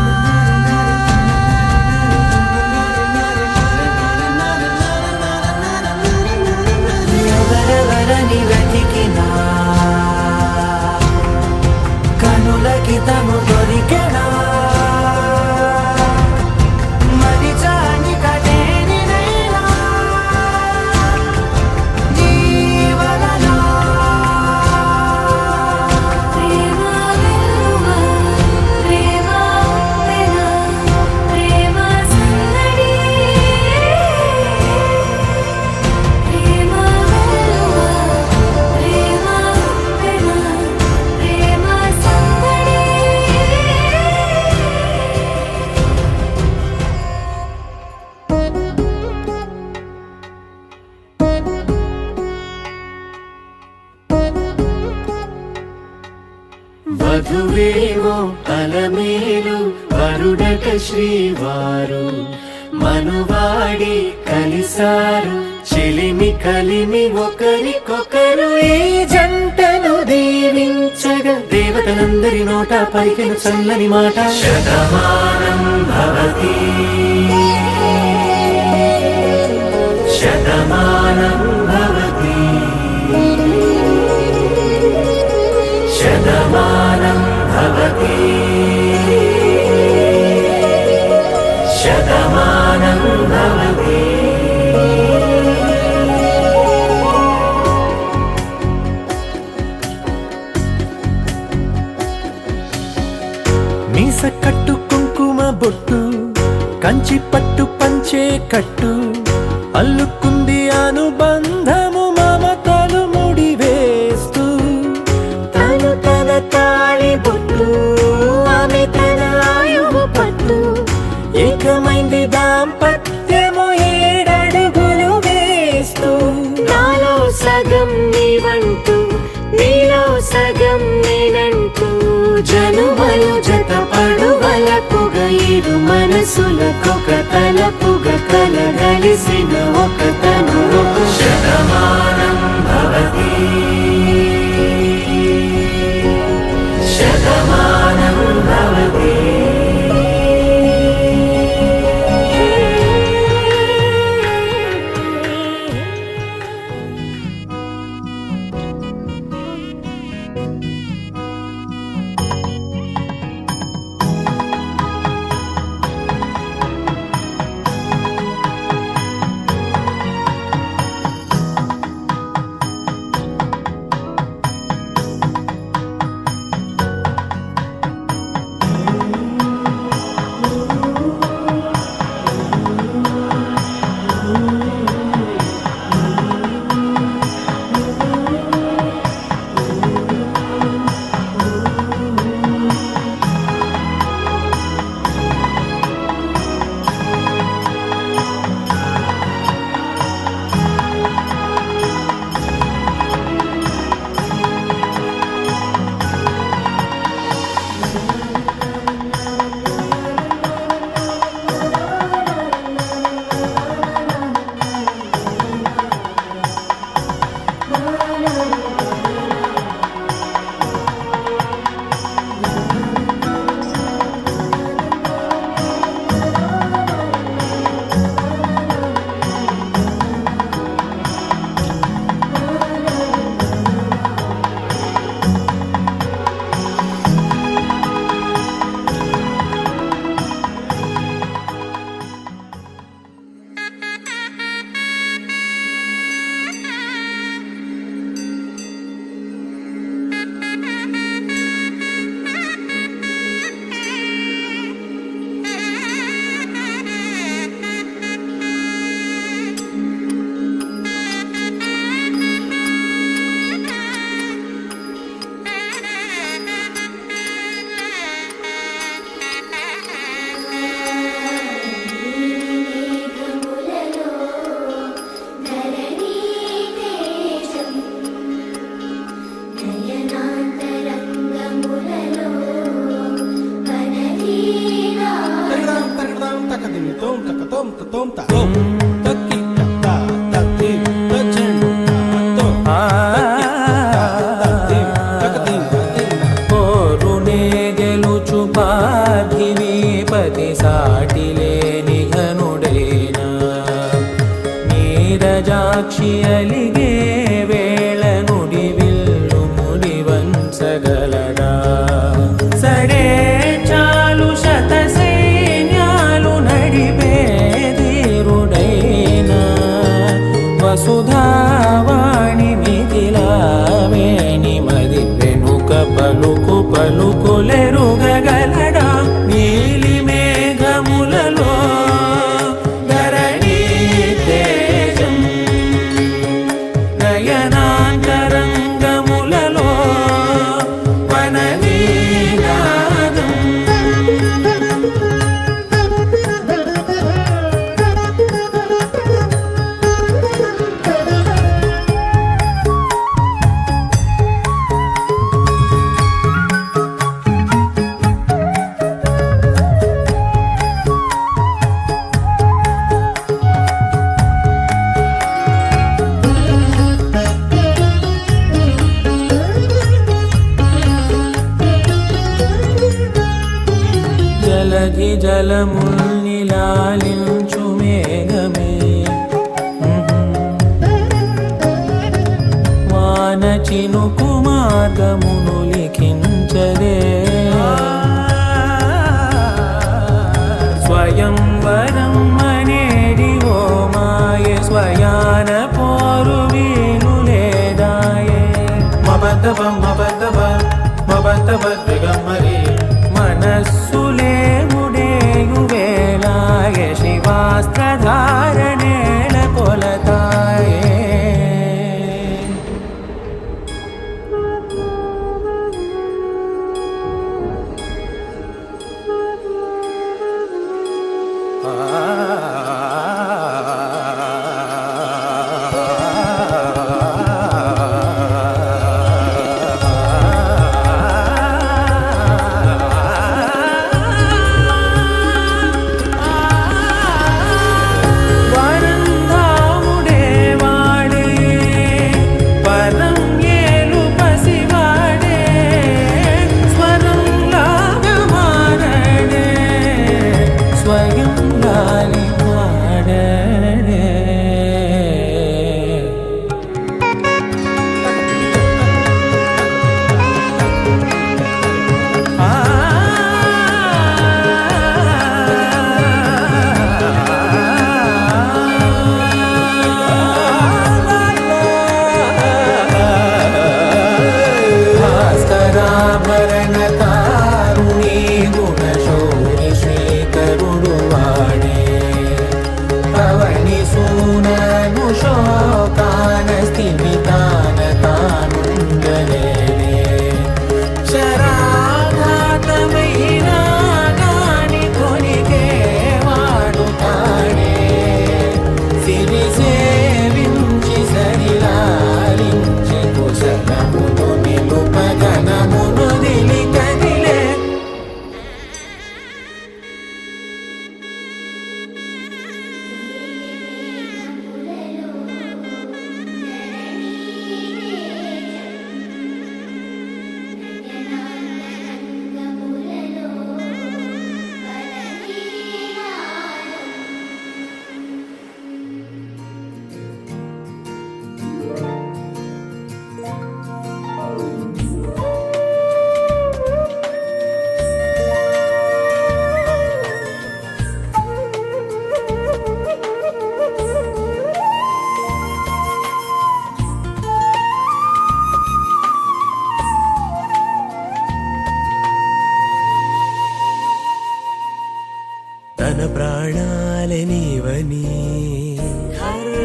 ఎవరెవరని వెతికినా కనులకి తను దొరికెనా, మరిచాని కదేనినైనా నీ వలన.
ప్రేమ వెల్లువా, ప్రేమ ఉప్పెన, ప్రేమ సందడి. ప్రేమ వెల్లువా, ప్రేమ ఉప్పెన, ప్రేమ సందడి.
వధువేమో అలమేలు వరుడట శ్రీవారు, మనువాడి కలిసారు చెలిమి కలిమి ఒకరికొకరు. ఈ జంటను దీవించగా దేవతలందరి నోట పలికిన చల్లని మాట, శతమానం భవతి శతమానం భవతి శతమానం భవతి శతమానం భవతి. మీస కట్టు కుంకుమ బొట్టు, కంచి పట్టు పంచే కట్టు అల్లుకుంది అనుబంధము మమతలు ముడివేస్తూ
తను తన తాళి బొట్టు ఆమె తన ఆయువు పట్టు
ఏకమైంది దాంపత్యము 7 అడుగులు వేస్తూ
నాలో సగం నీవంటూ నీలో సగం నేనంటూ జనుమలు జతపడు వలపుగ ఇరు మనసులకొక తలపుగ కలగలిసిన ఒక తను
శతమానం భవతి శతమానం భవతి
పతి సాటిలేని ఘనుడేనా నీరజాక్షి అలిగే వేళ నుడి విల్లు ముడి వంచగలడా సడే చాలు శత సైన్యాలు నడిపే ధీరుడైనా వసుధావాణి మిథిలావేణి మది వెనుక పలుకు పలుకులెరుగగలడా నీలి మేఘములలో ధరణి తేజం నయనాంతరంగములలో వననీనాదం జలధి జలముల్ని లాలించు మేఘమే వాన చినుకు మార్గమును లిఖించదే స్వయంవరం అనేడి ఓ మాయ స్వయాన పోరు వీలు లేదాయే మబద్దబ మబద్దబ మబద్దబ దిగమ్మరి మనస్సులే ముడేయు వేళాయ శివాస్త్రధార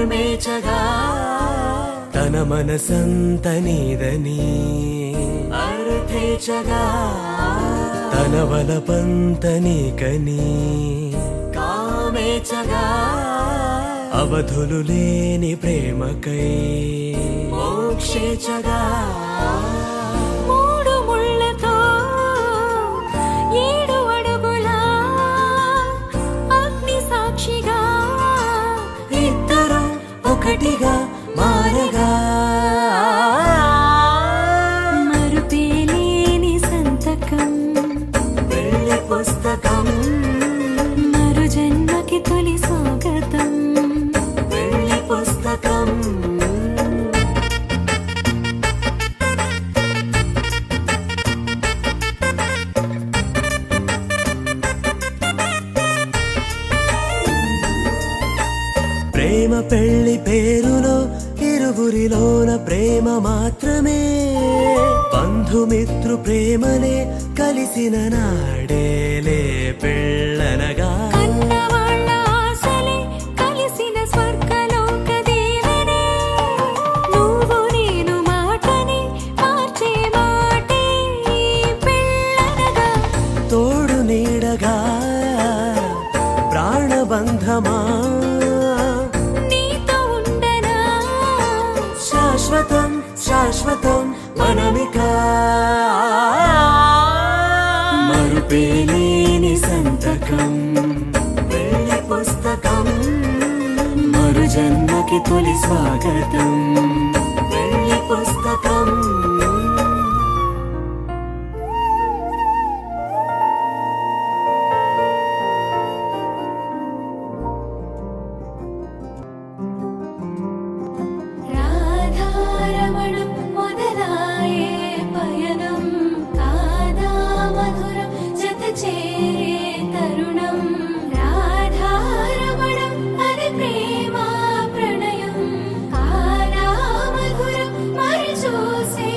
నర్మేచగా తన మనసంత నీదని అర్థేచగా తన వలపంత నీకని కామేచగా అవధులు లేని ప్రేమకై మోక్షేచగా
మూడు ముళ్ళతో 7 అడుగుల అగ్ని సాక్షిగా
ఇద్దరు ఒకటిగా మారగా
మరుపేలేని సంతకం
వెళ్ళి పుస్తకం
మరు జన్మకి తొలి స్వాగతం
వెళ్ళి పుస్తకం ప్రేమ పెళ్లి పేరులో ఇరువురిలోన ప్రేమ మాత్రమే బంధుమిత్రు ప్రేమలే కలిసిన నాడేలే పెళ్ళనగా
కన్నవాళ్ళ ఆశలే కలిసిన స్వర్గలోక దీవెనే నువ్వు నేను మాటని మార్చే మాటే పెళ్ళనగా
తోడు నీడగా ప్రాణబంధమా
నీతో ఉండనా
శాశ్వతం శాశ్వతం మనమిక మరుపేలేని సంతకం వెళ్ళి పుస్తకం మరు జన్మకి తొలి స్వాగతం వెళ్ళి పుస్తకం
రాధారమణం మొదలాయే పయనం కాదా మధురం జత చేరే తరుణం రాధారమణం అది ప్రేమ ప్రణయం కాదా మధురం మరి చూసే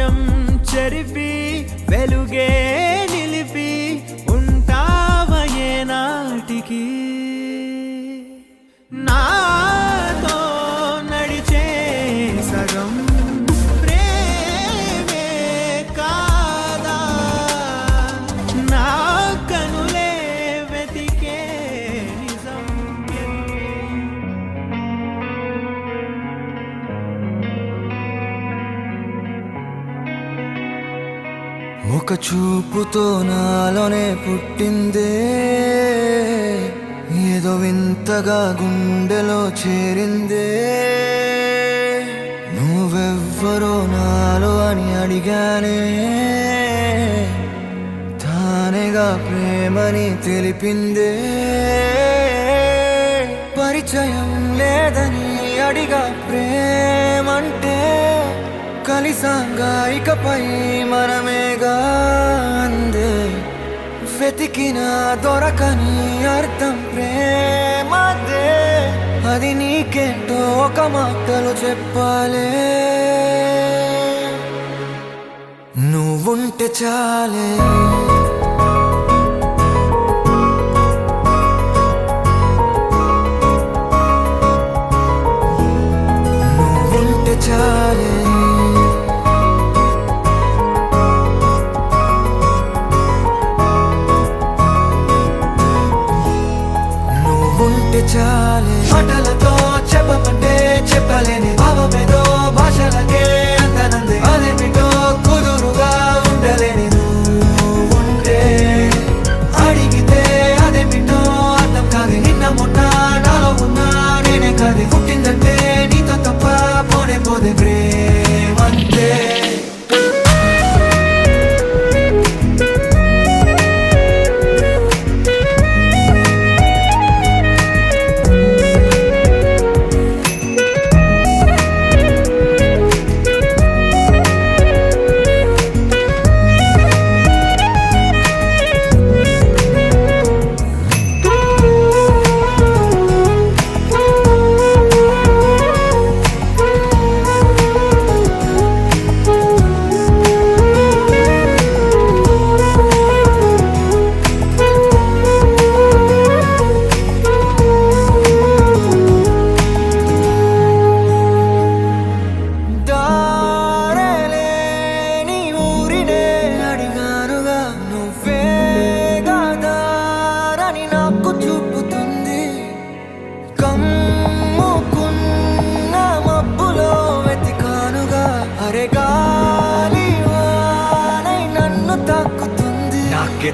మౌఢ్యం చెరిపి వెలుగే నిలిపి ఉంటావయే నాటికి నాతో నడిచే సగం ప్రేమే కాదా నా కనులే వెతికే నిజం
ఒక చూపుతో నాలోనే పుట్టిందే ఏదో వింతగా గుండెలో చేరిందే నువ్వెవ్వరో నాలో అని అడిగానే తానేగా ప్రేమని తెలిపిందే పరిచయం లేదని అడిగా ప్రేమంటే కలిసాంగా ఇకపై మనమేగా అందే వెతికిన దొరకని అర్థం ప్రేమదే అది నీకేంటో ఒక మాటలు చెప్పాలే నువ్వుంటే చాలే నువ్వుంటే చాలే ఉంటే చాలే మాటలతో చెప్పమంటే చెప్పలేని భావమేదో భాషలకే అందనందే అదేమిటో కుదురుగా ఉండలేని నువ్వుంటే అడిగితే అదేమిటో అర్థం కాదు నిన్న మొన్న నాలో ఉన్నా నేనే కాదు పుట్టిందంటే నీతో తప్ప పోనే పోదే ప్రేమంతే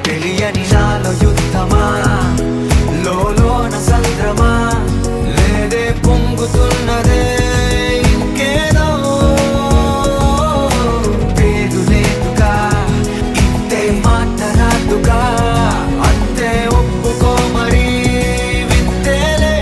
తెలియని నాలో యుద్ధమా లోన సంద్రమా లేదే పొంగుతున్నదే ఇంకేదో పేరు లేదుగా ఇంతే మాట్లాడుగా అంతే ఒప్పుకో మరి వింతేలే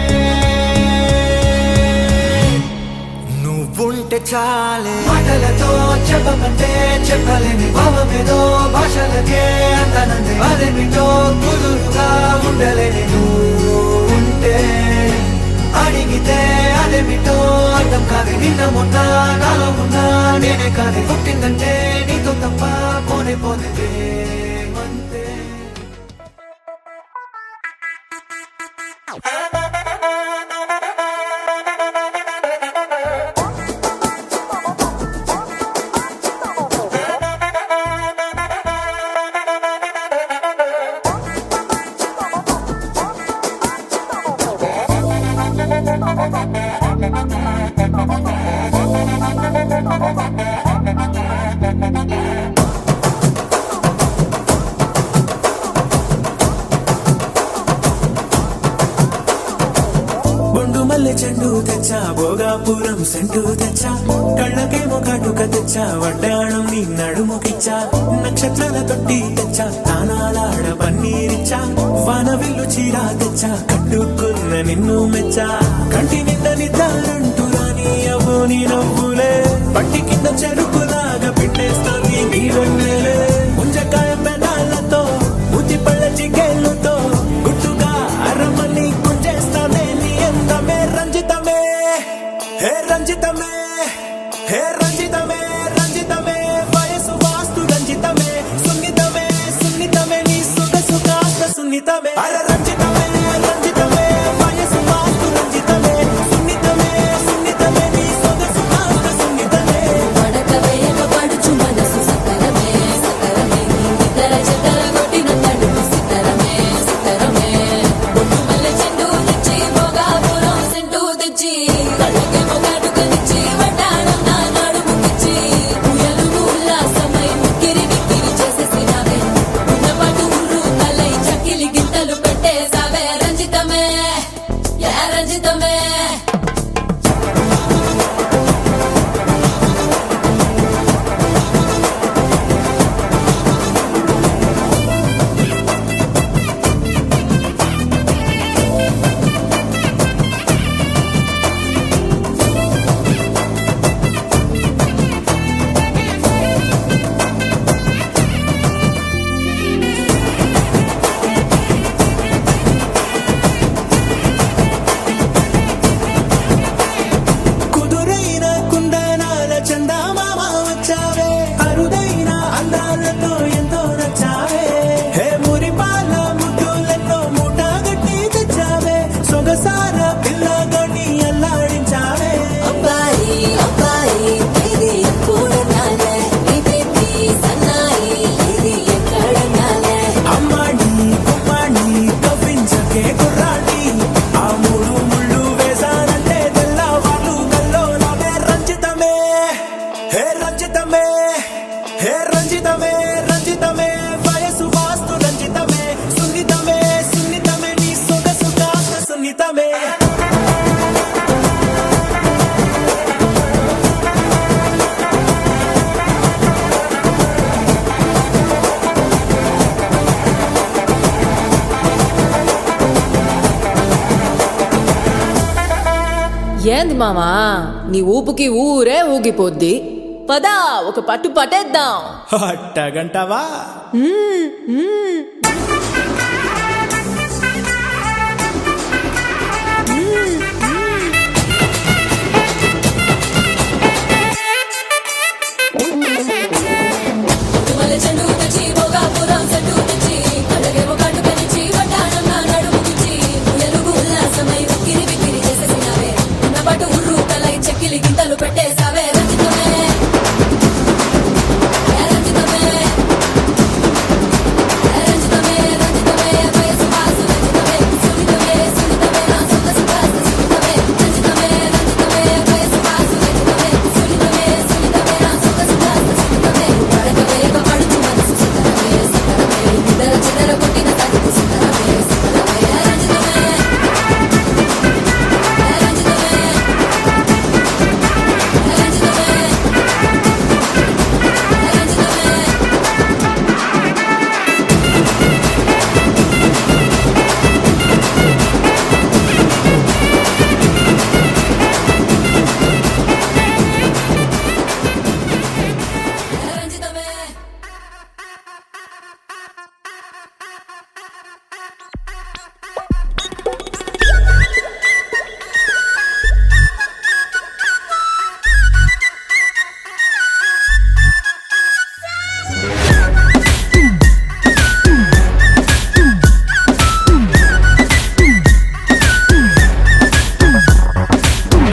నువ్వుంటే చాలే మాటలతో చెప్పమంటే చెప్పలేని భావమేదో భాషలకే అందనందే అదేమిటో కుదురుగా ఉండలేని నువ్వుంటే అడిగితే అదేమిటో అర్థం కాదు నిన్న మొన్న నాలో ఉన్నా నేనే కాదు పుట్టిందంటే నీతో తప్ప పోనే పోతే ప్రేమంతే
చెండు తెచ్చా భోగాపురం సెంటు తెచ్చా కళ్ళకేమో కాటుక తెచ్చా వడ్డాణం నీ నడుముకిచ్చా నక్షత్రాల తొట్టి తెచ్చా తానాలాడ పన్నీరిచ్చా వానవిల్లు చీరా తెచ్చా కట్టుకున్న నిన్ను మెచ్చా కంటి నిండా నిద్దారంటూ రాని అవ్వు నీ నవ్వులే పట్టి కింద చెరుకులాగా పిండేస్తాను నీ వెన్నెలే ముంజకాయ పెదాలతో మూతి పళ్ళ చికెళ్ళుతో గుట్టుగా అరమని గుంజేస్తానే నీ అందమే రంజితమే హే రంజితమే హే రంజితమే రంజితమే హే రంజితమే హే రంజితమే రంజితమే వయసు వాస్తు రంజితమే సున్నితమే సున్నితమే నీ సొగసు కాస్త సున్నితమే
ఏంది మామా నీ ఊపుకి ఊరే ఊగిపోద్ది పదా ఒక పట్టు పట్టేద్దాం
అట్టగంటావా
చెండు తెచ్చి భోగాపురం చెట్టు తెచ్చి కడగేమో కాటు పెంచి వడ్డాణం నా నడుము గుచ్చి ఎలుగు ఉల్లాసమై ఉక్కిరి బిక్కిరి చేసేసినావే ఉన్న పాటు ఉర్రు తలై చెక్కిలి గింతలు పెట్టేసావే రంజితమే రంజితమే రంజితమే రంజితమే వయసు వాసు రంజితమే సున్నితమే సున్నితమే నా సొగసు కాస్త సున్నితమే రంజితమే రంజితమే వయసు వాసు రంజితమే సున్నితమే సున్నితమే నా సొగసు కాస్త సున్నితమే పడకవేగ పడుచు మనసు సుందరమే సుందరమే ఇద్దర చిదర కొట్టిన తగ్గు సుందరమే సుందరమే రంజితమే రంజితమే రంజితమే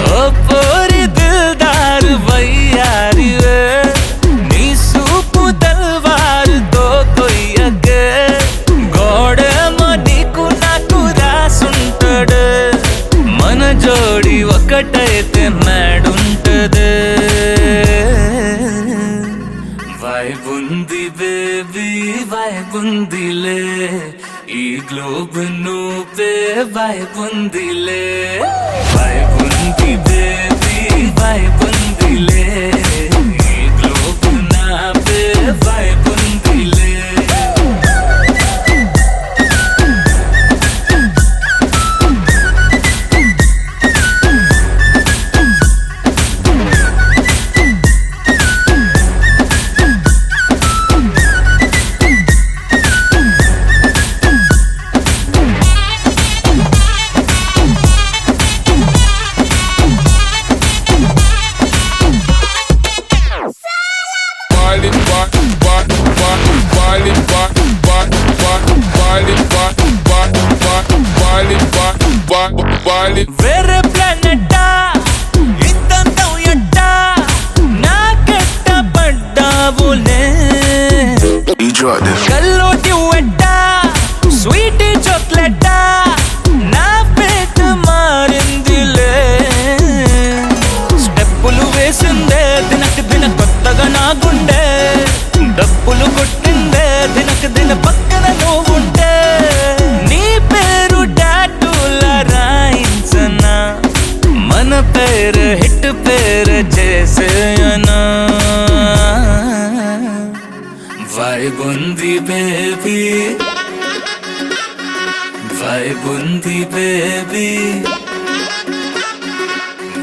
ओ पोरी दिलदार वैयारी वे नी सूप तलवार तो कोई अगे गोड़े मनीకు నాకు రాసుంటాడు మన జోడి ఒకటైతే మేడుంటది వైబుంది బేబీ వైబుందిలే ఈ గ్లోబ్ నువ్వే వైబుందిలే వైబుంది బేబీ వైబుందిలే ఈ గ్లోబ్ నావే వైబుందిలే వేరే ప్లానెట్టా ఇంతంతం ఎట్టా నాకెట్ట పడ్డావులే కల్లోటి వెట్టా స్వీటీ చాక్లెట్టా నా పేట మారిందిలే స్టెప్పులు వేసిందే దినకు దిన కొత్తగా నా గుండె డప్పులు కొట్టిందే దినకు దిన పక్కన నువ్వుంటే నీ పేరు టాటూల రాయించనా మన పేరు హిట్ పేరు చేసేయనా వైబుంది బేబీ వైబుంది బేబీ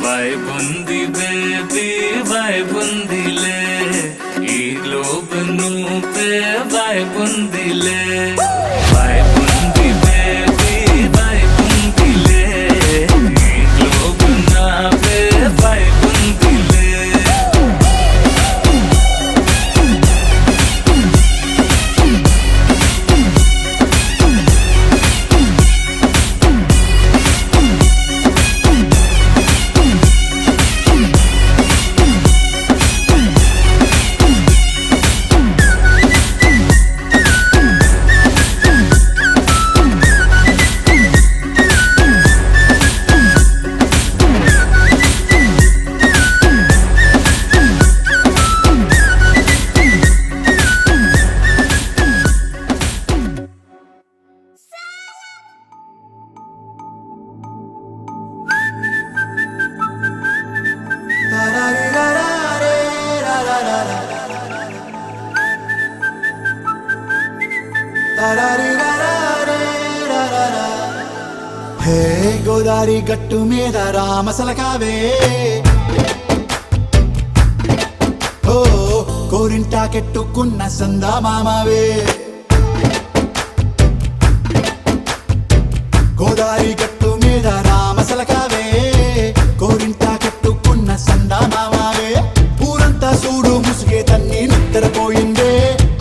వైబుంది బేబీ వైబుందిలే ఈ గ్లోబ్ నువ్వే వైబుందిలే వైబుంది బేబీ వైబుందిలే ఈ గ్లోబ్ నావే వైబుందిలే
హే గోదారి గట్టు మీద రామసలకావే ఓ కోరింటా కెట్టుకున్న సందా మామావే గోదారి గట్టు మీద రామసలకావే కోరింటా కెట్టుకున్న సందా మామావే ఊరంతా చూడు ముసుగే తన్ని నిద్రపోయిందే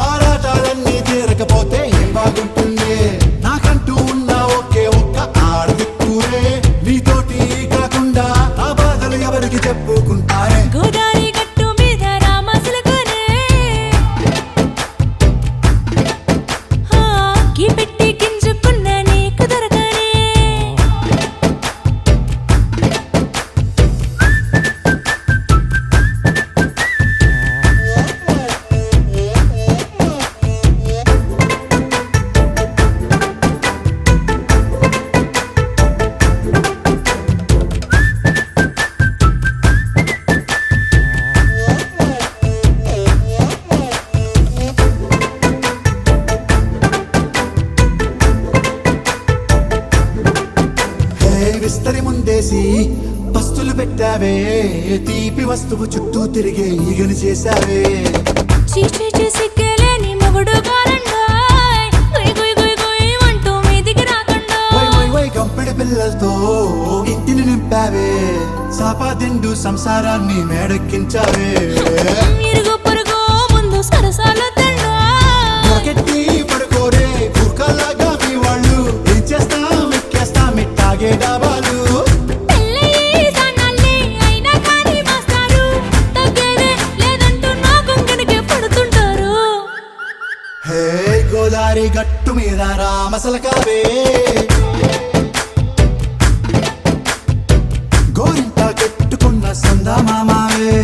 ఆరాటాలన్నీ తీరకపోతే ఏం బాగుంటుంది నాకంటూ ఉన్న ఒకే ఒక్క ఆడదిక్కురే నీతోటి కాకుండా నా బాధలు ఎవరికి చెప్పుకుంటారే
గోదారి గట్టు మీద రామసలకానే కీ పెట్టి గింజుకున్న నీకు దొరకనే
హే విస్తరి ముందేసి పస్తులు పెట్టావే తీపి వస్తువు చుట్టూ తిరిగే ఈగను చేశావే
చీచీ చేసి కేలేని మొగుడు కారండాయ్ గుయ్ గుయ్ గుయ్ గుయ్ అంటూ మీదికి రాకుండా
వై వై వై కంపెడి పిల్లలతో ఇంటిని నింపావే సాపాదిండు సంసారాన్ని మేడెక్కించావే
ఇరుగు పొరుగు ముందు సరసాల తండా
పొరకెట్టి పడుకోరే కుక్కలాగా మీ వాళ్ళు ఏం చేస్తాం ఎక్కేస్తాం ఇట్టాగే డాబాలు
పెళ్ళయి సన్నాల్ని అయినా కానీ మాస్తారు తగ్గేదే లేదంటూ నా కొంగడికే పడుతుంటారు
హే గోదారి గట్టు మీద రామసలకావే గోరింట కెట్టుకున్న సందా మామావే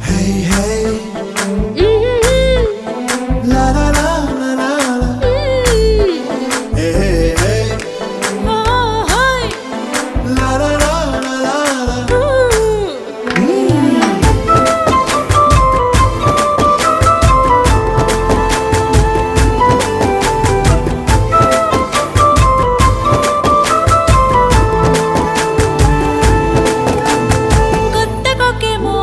హే హే లా లా లా లా లా లా. హే హే
హాయ్
లా లా లా లా లా లా.
కొత్త కొక్కేమో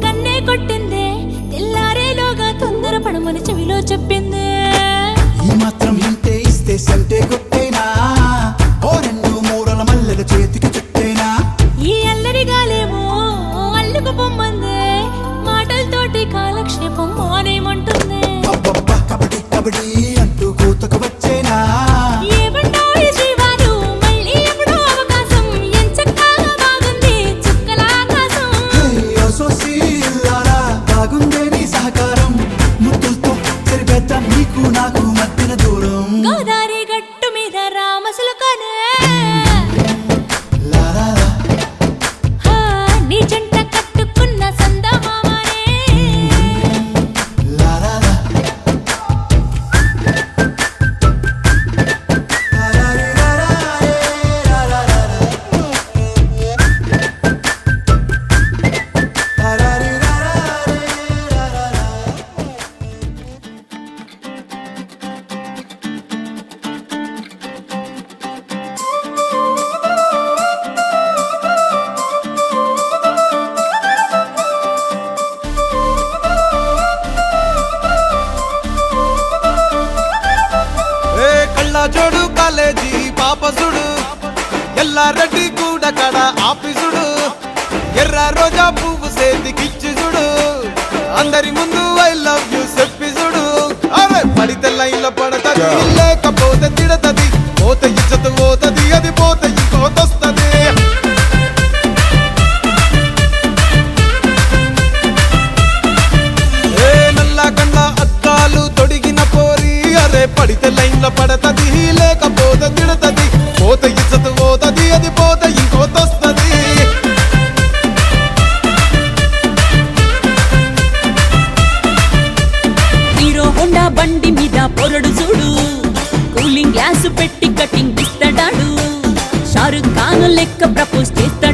కన్నే కొట్టిందే తెల్లారేలోగా తొందర పడమని చెవిలో చెప్పిందే
ఈ మాత్రం ఇంటే ఇస్తే సంటే కొట్టేనా ఓ రెండు మూరల మల్లెల చేతికి చుట్టేనా
ఈ అల్లరి గాలేమో అల్లుకు పొమ్మందే మాటలతోటి కాలక్షేపం మానేమంటుంది
అబ్బబ్బా కబడ్డీ కబడ్డీ అంటూ కూతకు వచ్చేనా
ఏమంటాయి జీవాలు మళ్ళీ ఎప్పుడో అవకాశం ఎంచక్కా బాగుంది చుక్కల ఆకాశం
హే అసోసి ఇల్లారా బాగుందే నీ సహకారం ముద్దులతో సరిపెద్దాం నీకు నాకు మధ్యన దూరం
గోదారి గట్టు మీద రామసలకానే
లా లా లా.
నీ జంట కట్టుకున్న సందమామనే
లా లా లా. లా లా రీ లా లా రే లా లా లా లా. లా లా రీ లా లా రే లా లా లా.
ఏ కళ్ళ జోడు కాలేజీ పాపసుడు ఎల్లారెడ్డి కూడా కడ ఆఫీసుడు ఎర్ర రోజా పువ్వు సేతికిచ్చి చూడు అందరి ముందు ఐ లవ్ యూ చెప్పి చూడు అవే పడితే లైన్లో పడతది లేకపోతే తిడతది పోతే ఇచ్చత పోతది అది పోతే ఇంకోతొస్తది ఏ నల్ల కండ్ల అద్దాలు తొడిగిన పోరి అరే పడితే లైన్లో పడతది లేకపోతే తిడతది పోతే ఇచ్చత పోతది అది పోతే ఇంకోతొస్తది
హీరో హోండా బండి మీద పొరడు చూడు కూలింగ్ గ్లాసు పెట్టి కటింగ్ ఇస్తాడాడు షారుఖ్ ఖాన్ లెక్క ప్రపోజ్ చేస్తాడు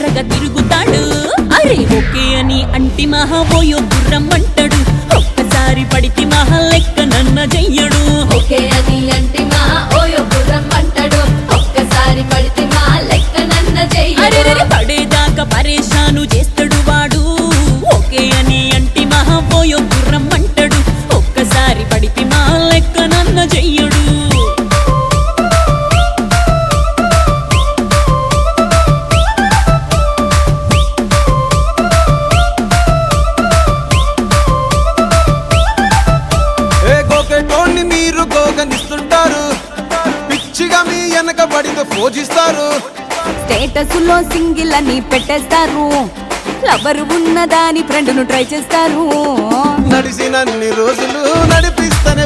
మెల్లగా తిరుగుతాడు అరే ఓకే అని అంటి మహా ఓయో గుర్రం అంటాడు ఒక్కసారి పడితే మహా లెక్క నన్న చెయ్యడు
ఓకే అని అంటే మా ఓయో గుర్రం అంటాడు ఒక్కసారి పడితే మా లెక్క నన్న
అరే
చెయ్యడు
పడేదాకా పరేషాను చేస్తాడు వాడు ఓకే అని అంటి మహా ఓయో గుర్రం అంటాడు ఒక్కసారి పడితే మా లెక్క నన్న చెయ్యడు
ఏ గోకెటోన్ని మీరు గోగనిస్తుంటారు పిచ్చిగా మీ వెనక పడితే పూజిస్తారు
స్టేటస్ లో సింగిల్ అని పెట్టేస్తారు లవరు ఉన్నదాని ఫ్రెండ్ ను ట్రై చేస్తారు
నడిసినన్ని రోజులు నడిపిస్తనే